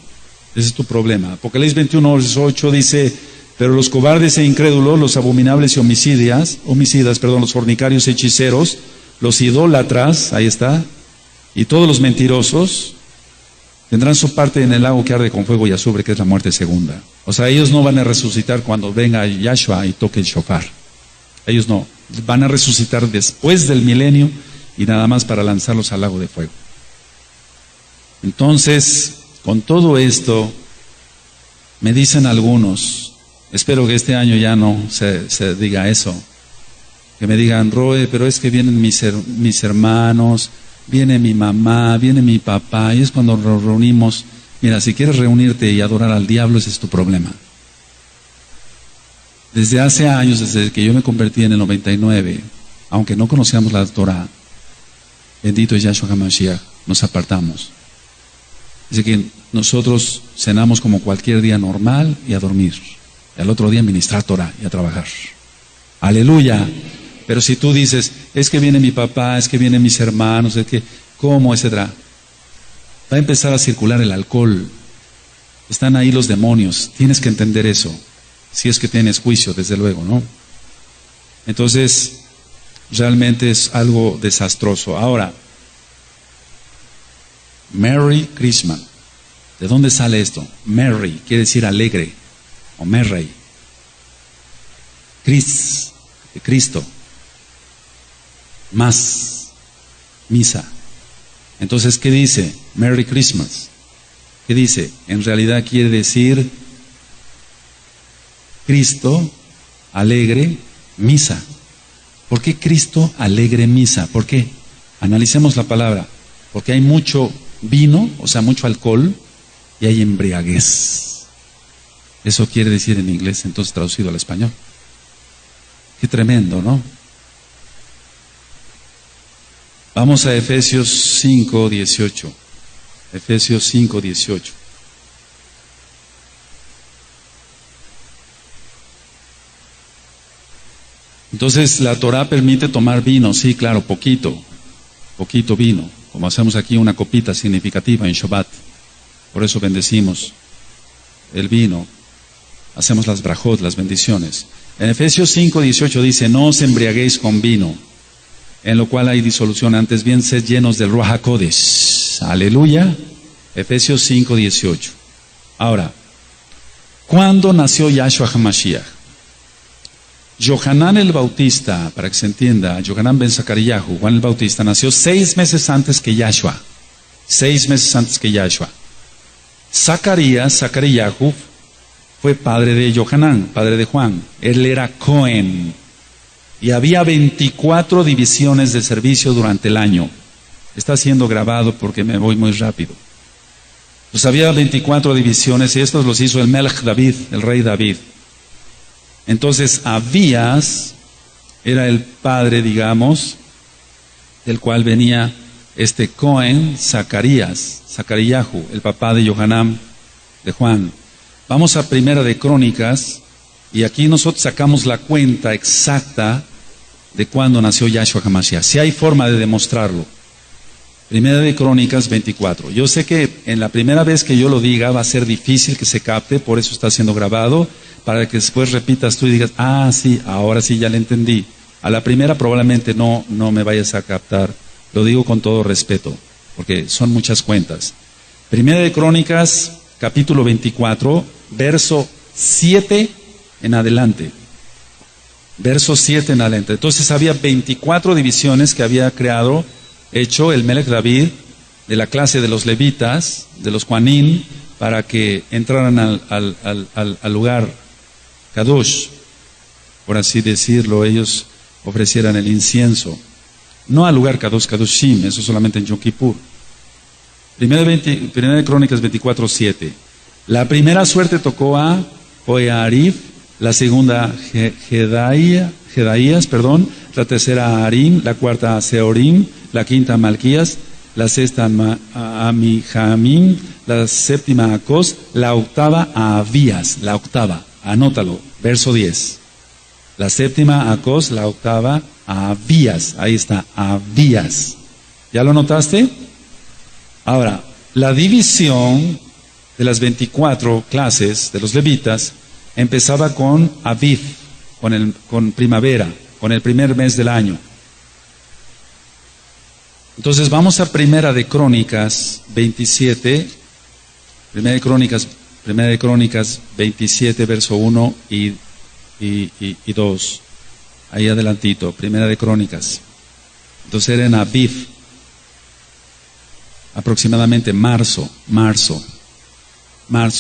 ese es tu problema. Apocalipsis 21:8 dice, pero los cobardes e incrédulos, los abominables y homicidas, los fornicarios, hechiceros, los idólatras, ahí está, y todos los mentirosos, tendrán su parte en el lago que arde con fuego y azufre, que es la muerte segunda. O sea, ellos no van a resucitar cuando venga Yahshua y toque el shofar. Ellos no, van a resucitar después del milenio y nada más para lanzarlos al lago de fuego. Entonces, con todo esto, me dicen algunos, espero que este año ya no se diga eso, que me digan, Roe, pero es que vienen mis hermanos, viene mi mamá, viene mi papá, y es cuando nos reunimos. Mira, si quieres reunirte y adorar al diablo, ese es tu problema. Desde hace años, desde que yo me convertí en el 99, aunque no conocíamos la Torah, bendito es Yahshua HaMashiach, nos apartamos. Dice que nosotros cenamos como cualquier día normal y a dormir. Y al otro día ministrar Torah y a trabajar. Aleluya. Pero si tú dices, es que viene mi papá, es que vienen mis hermanos, es que, ¿cómo? Etcétera. Va a empezar a circular el alcohol. Están ahí los demonios. Tienes que entender eso. Si es que tienes juicio, desde luego, ¿no? Entonces, realmente es algo desastroso. Ahora, Merry Christmas. ¿De dónde sale esto? Merry quiere decir alegre, o Merry. Cristo. Más misa. Entonces, ¿qué dice? Merry Christmas. ¿Qué dice? En realidad quiere decir Cristo alegre misa. ¿Por qué Cristo alegre misa? ¿Por qué? Analicemos la palabra. Porque hay mucho vino, o sea, mucho alcohol, y hay embriaguez. Eso quiere decir en inglés, entonces traducido al español. Qué tremendo, ¿no? Vamos a Efesios 5:18. Efesios 5:18. Entonces, la Torah permite tomar vino, sí, claro, poquito vino, como hacemos aquí una copita significativa en Shabbat. Por eso bendecimos el vino, hacemos las brajot, las bendiciones. En Efesios 5:18 dice, no os embriaguéis con vino, en lo cual hay disolución, antes bien sed llenos del Ruach HaKodesh. Aleluya. Efesios 5:18. Ahora, ¿cuándo nació Yahshua HaMashiach? Yohanan el Bautista, para que se entienda, Yohanan ben Zacariyahu, Juan el Bautista, nació 6 meses antes que Yahshua. 6 meses antes que Yahshua. Zacariyahu, fue padre de Yohanan, padre de Juan. Él era Cohen. Y había 24 divisiones de servicio durante el año. Está siendo grabado porque me voy muy rápido. Pues había 24 divisiones y estos los hizo el Melech David, el rey David. Entonces Abías era el padre, digamos, del cual venía este Cohen, Zacariyahu, el papá de Yohanan, de Juan. Vamos a Primera de Crónicas, y aquí nosotros sacamos la cuenta exacta de cuándo nació Yahshua HaMashiach. Si hay forma de demostrarlo. Primera de Crónicas 24. Yo sé que en la primera vez que yo lo diga va a ser difícil que se capte, por eso está siendo grabado, para que después repitas tú y digas, ah, sí, ahora sí ya le entendí. A la primera probablemente no me vayas a captar. Lo digo con todo respeto, porque son muchas cuentas. Primera de Crónicas capítulo 24, verso 7 en adelante. Verso 7 en adelante. Entonces había 24 divisiones que había hecho el Melech David de la clase de los levitas, de los Juanín, para que entraran al lugar Kadosh, por así decirlo, ellos ofrecieran el incienso. No al lugar Kadosh, Kadoshim, eso solamente en Yom Kippur. Primera de Crónicas 24:7. La primera suerte tocó a Joiarib, la segunda Jedaías, la tercera a Arim, la cuarta a Seorim, la quinta a Malquías, la sexta a Amijamim, la séptima a Acos, la octava a Abías, la octava, anótalo, verso 10. La séptima a Acos, la octava a Abías, ahí está, Abías. ¿Ya lo notaste? Ahora, la división de las 24 clases de los levitas empezaba con Aviv, con primavera, con el primer mes del año. Entonces vamos a Primera de Crónicas 27, Primera de Crónicas 27, verso 1 y 2. Ahí adelantito, Primera de Crónicas. Entonces era en Aviv, aproximadamente marzo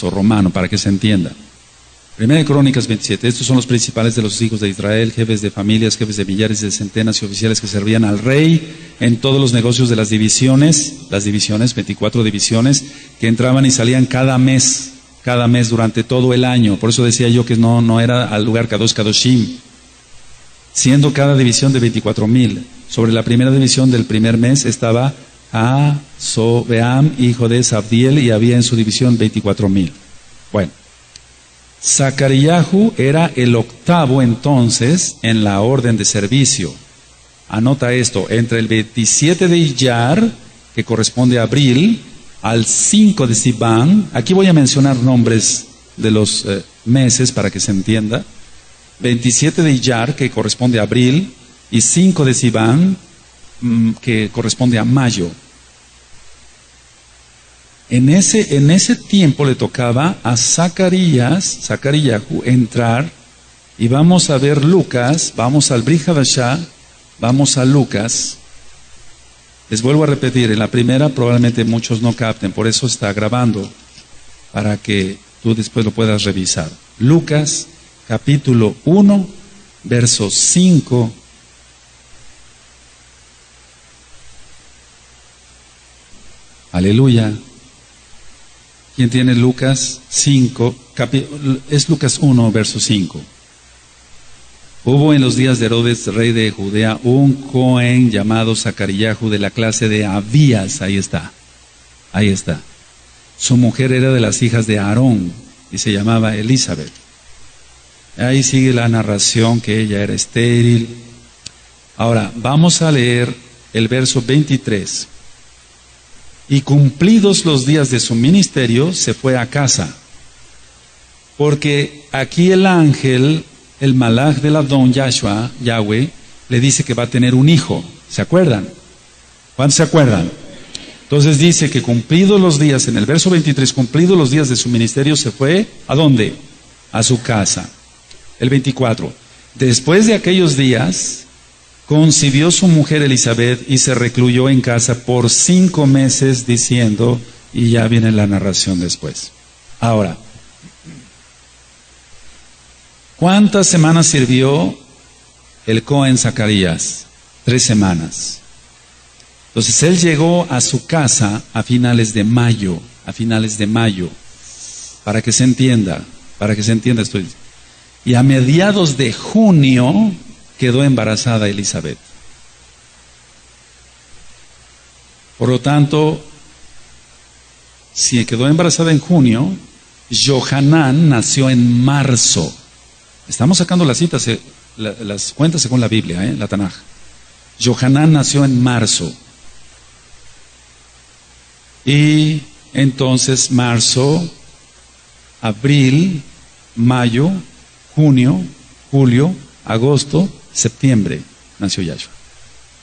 romano, para que se entienda. Primera de Crónicas 27, estos son los principales de los hijos de Israel, jefes de familias, jefes de millares, de centenas y oficiales que servían al rey en todos los negocios de las divisiones, 24 divisiones, que entraban y salían cada mes durante todo el año. Por eso decía yo que no era al lugar Kadosh Kadoshim, siendo cada división de 24,000. Sobre la primera división del primer mes estaba Sobeam, hijo de Sabdiel, y había en su división 24,000. Bueno. Zacariyahu era el octavo entonces en la orden de servicio. Anota esto, entre el 27 de Iyar, que corresponde a abril, al 5 de Sivan, aquí voy a mencionar nombres de los meses para que se entienda. 27 de Iyar, que corresponde a abril, y 5 de Sivan, que corresponde a mayo. En ese tiempo le tocaba a Zacariyahu entrar, y vamos a ver Lucas, vamos al Brit Hadashah, vamos a Lucas. Les vuelvo a repetir, en la primera probablemente muchos no capten, por eso está grabando, para que tú después lo puedas revisar. Lucas, capítulo 1, verso 5. Aleluya. ¿Quién tiene Lucas 5? Es Lucas 1, verso 5. Hubo en los días de Herodes, rey de Judea, un Cohen llamado Zacariyahu de la clase de Abías. Ahí está. Su mujer era de las hijas de Aarón y se llamaba Elizabeth. Ahí sigue la narración que ella era estéril. Ahora, vamos a leer el verso 23. Y cumplidos los días de su ministerio, se fue a casa. Porque aquí el ángel, el malach del Adón, Yahweh, le dice que va a tener un hijo. ¿Se acuerdan? ¿Cuántos se acuerdan? Entonces dice que cumplidos los días, en el verso 23, cumplidos los días de su ministerio, se fue, ¿a dónde? A su casa. El 24. Después de aquellos días, concibió su mujer Elizabeth y se recluyó en casa por 5 meses diciendo, y ya viene la narración después. Ahora, ¿cuántas semanas sirvió el Cohen Zacarías? 3 semanas. Entonces él llegó a su casa a finales de mayo, para que se entienda esto. Y a mediados de junio quedó embarazada Elizabeth. Por lo tanto, si quedó embarazada en junio, Johanán nació en marzo. Estamos sacando las citas, las cuentas según la Biblia, la Tanaj. Johanán nació en marzo. Y entonces marzo, abril, mayo, junio, julio, agosto, septiembre, nació Yahshua.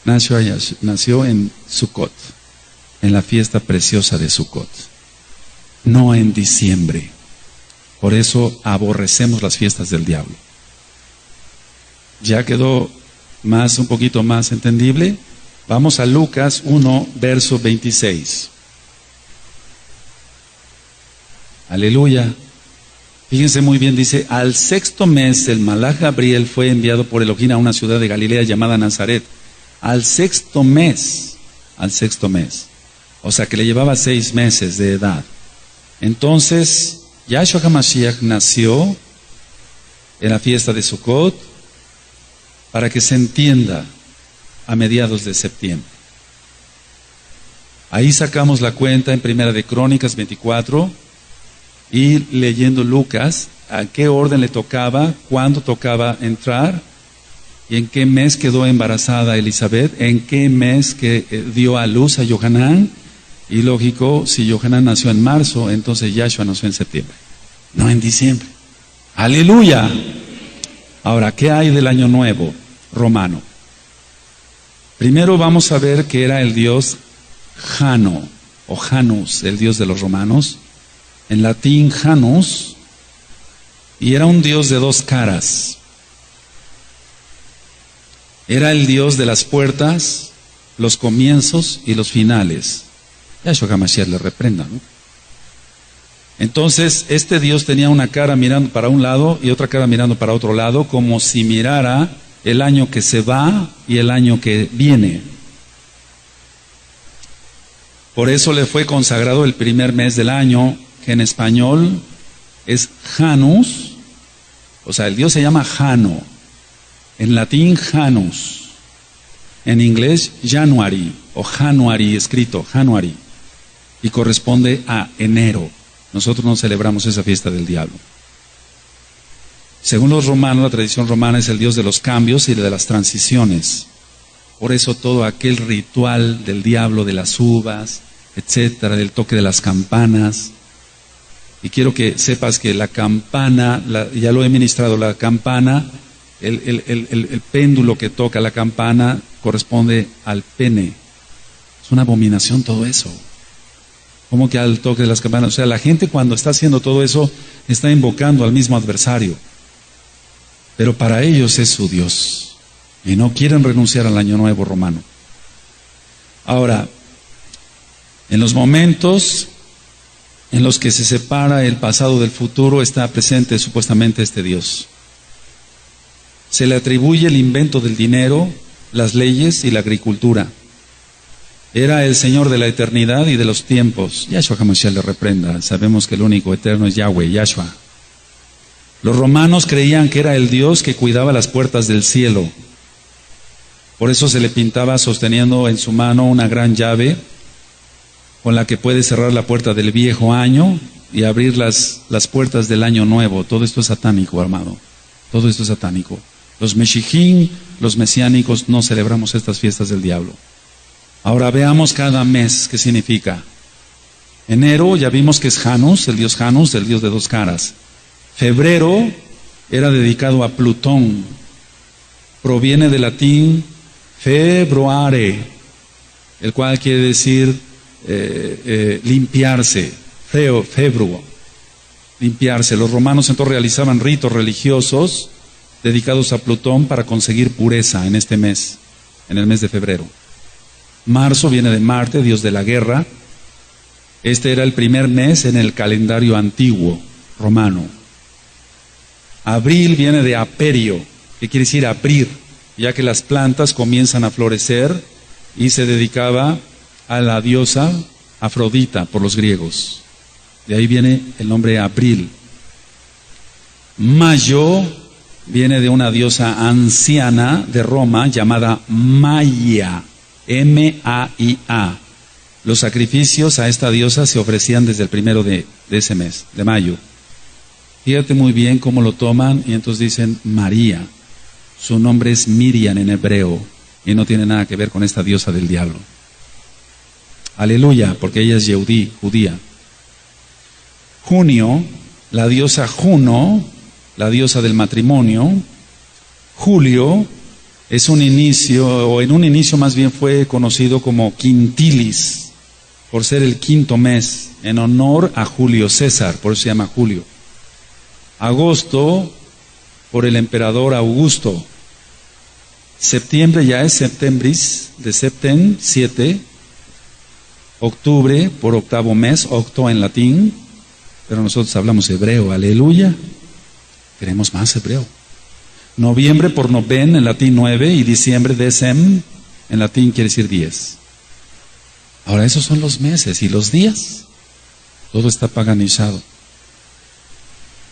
Nació en Sukkot, en la fiesta preciosa de Sukkot. no en diciembre. Por eso aborrecemos las fiestas del diablo. ¿Ya quedó un poquito más entendible? Vamos a Lucas 1, verso 26. Aleluya. Fíjense muy bien, dice: al sexto mes el malaj Gabriel fue enviado por Elohim a una ciudad de Galilea llamada Nazaret. Al sexto mes. O sea que le llevaba 6 meses de edad. Entonces, Yahshua HaMashiach nació en la fiesta de Sukkot, para que se entienda, a mediados de septiembre. Ahí sacamos la cuenta en Primera de Crónicas 24 y leyendo Lucas, a qué orden le tocaba, cuándo tocaba entrar y en qué mes quedó embarazada Elizabeth, en qué mes que dio a luz a Yohanan. Y lógico, si Yohanan nació en marzo, entonces Yahshua nació en septiembre, no en diciembre. ¡Aleluya! Ahora, ¿qué hay del año nuevo romano? Primero vamos a ver que era el dios Jano, o Janus, el dios de los romanos. En latín, Janus, y era un dios de 2 caras. Era el dios de las puertas, los comienzos y los finales. Yahshua HaMashiach le reprenda, ¿no? Entonces, este Dios tenía una cara mirando para un lado y otra cara mirando para otro lado, como si mirara el año que se va y el año que viene. Por eso le fue consagrado el primer mes del año, que en español es Janus, o sea, el Dios se llama Jano, en latín Janus, en inglés January, o January, escrito January, y corresponde a enero. Nosotros no celebramos esa fiesta del diablo. Según los romanos, la tradición romana es el Dios de los cambios y de las transiciones. Por eso todo aquel ritual del diablo, de las uvas, etcétera, del toque de las campanas. Y quiero que sepas que la campana, ya lo he ministrado, la campana, el péndulo que toca la campana corresponde al pene. Es una abominación todo eso. ¿Cómo que al toque de las campanas? O sea, la gente cuando está haciendo todo eso está invocando al mismo adversario. Pero para ellos es su Dios. Y no quieren renunciar al año nuevo romano. Ahora, en los momentos en los que se separa el pasado del futuro, está presente supuestamente este Dios. Se le atribuye el invento del dinero, las leyes y la agricultura. Era el Señor de la eternidad y de los tiempos. Yahshua HaMashiach le reprenda. Sabemos que el único eterno es Yahweh, Yahshua. Los romanos creían que era el Dios que cuidaba las puertas del cielo. Por eso se le pintaba sosteniendo en su mano una gran llave con la que puede cerrar la puerta del viejo año y abrir las puertas del año nuevo. Todo esto es satánico, amado. Todo esto es satánico. Los Meshichim, los mesiánicos, no celebramos estas fiestas del diablo. Ahora veamos cada mes qué significa. Enero ya vimos que es Janus, el dios de 2 caras. Febrero era dedicado a Plutón. Proviene del latín februare, el cual quiere decir limpiarse. Februo, limpiarse. Los romanos entonces realizaban ritos religiosos dedicados a Plutón para conseguir pureza en este mes, en el mes de febrero. Marzo viene de Marte, dios de la guerra. Este era el primer mes en el calendario antiguo romano. Abril viene de aperio, que quiere decir abrir, ya que las plantas comienzan a florecer, y se dedicaba a la diosa Afrodita por los griegos. De ahí viene el nombre Abril. Mayo viene de una diosa anciana de Roma llamada Maia. M-A-I-A. Los sacrificios a esta diosa se ofrecían desde el primero de ese mes, de mayo. Fíjate muy bien cómo lo toman y entonces dicen María. Su nombre es Miriam en hebreo y no tiene nada que ver con esta diosa del diablo. Aleluya, porque ella es Yehudí, judía. Junio, la diosa Juno, la diosa del matrimonio. Julio es un inicio, o en un inicio más bien fue conocido como Quintilis, por ser el quinto mes, en honor a Julio César, por eso se llama julio. Agosto, por el emperador Augusto. Septiembre ya es septembris, de septem, 7. Octubre, por octavo mes, octo en latín, pero nosotros hablamos hebreo, aleluya. Queremos más hebreo. Noviembre, por noven, en latín 9, y diciembre, decem, en latín quiere decir 10. Ahora, esos son los meses y los días. Todo está paganizado.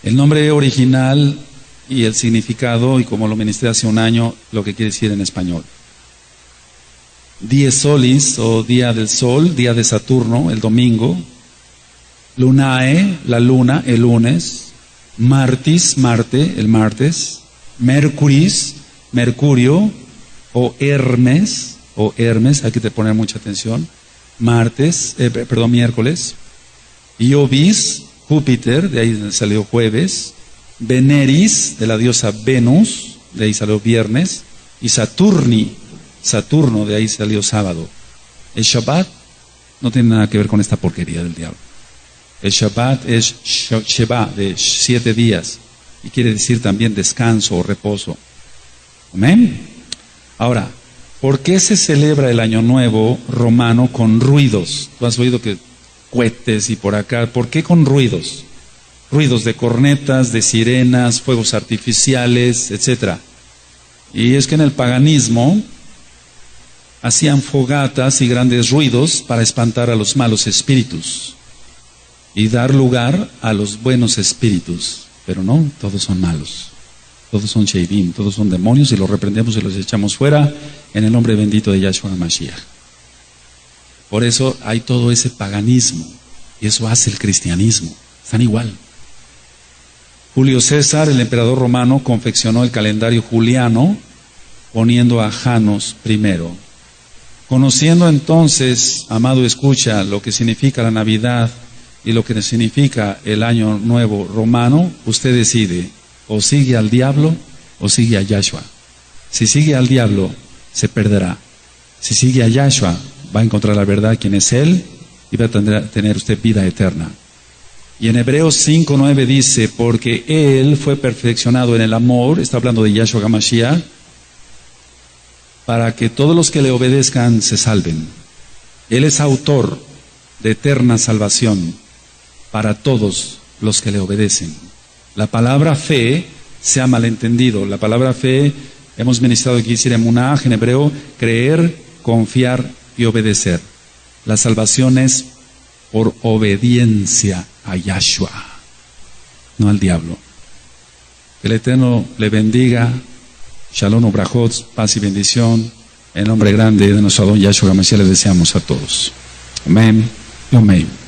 El nombre original y el significado, y como lo ministré hace un año, lo que quiere decir en español. Dies solis, o día del sol, día de Saturno, el domingo. Lunae, la luna, el lunes. Martis, Marte, el martes. Mercuris, Mercurio, o Hermes, hay que poner mucha atención. Miércoles. Iovis, Júpiter, de ahí salió jueves. Veneris, de la diosa Venus, de ahí salió viernes. Y Saturno, de ahí salió sábado. El Shabbat no tiene nada que ver con esta porquería del diablo. El Shabbat es Sheba, de 7 días, y quiere decir también descanso o reposo. Amén. Ahora, ¿por qué se celebra el Año Nuevo romano con ruidos? Tú has oído que cohetes y por acá. ¿Por qué con ruidos? Ruidos de cornetas, de sirenas, fuegos artificiales, etc. Y es que en el paganismo hacían fogatas y grandes ruidos para espantar a los malos espíritus y dar lugar a los buenos espíritus. Pero no, todos son malos. Todos son sheidim, todos son demonios, y los reprendemos y los echamos fuera en el nombre bendito de Yahshua Mashiach. Por eso hay todo ese paganismo, y eso hace el cristianismo. Están igual. Julio César, el emperador romano, confeccionó el calendario juliano poniendo a Janos primero. Conociendo entonces, amado escucha, lo que significa la Navidad y lo que significa el Año Nuevo romano, usted decide, o sigue al diablo o sigue a Yahshua. Si sigue al diablo, se perderá. Si sigue a Yahshua, va a encontrar la verdad, quién es Él, y va a tener usted vida eterna. Y en Hebreos 5:9 dice, porque Él fue perfeccionado en el amor, está hablando de Yahshua HaMashiach, para que todos los que le obedezcan se salven. Él es autor de eterna salvación para todos los que le obedecen. La palabra fe se ha malentendido. La palabra fe, hemos ministrado aquí, decir emuná, en hebreo, creer, confiar y obedecer. La salvación es por obediencia a Yahshua, no al diablo. Que el Eterno le bendiga. Shalom ubrajot, paz y bendición. En nombre grande de nuestro Adón Yahshua HaMashiach les deseamos a todos. Amén y amén.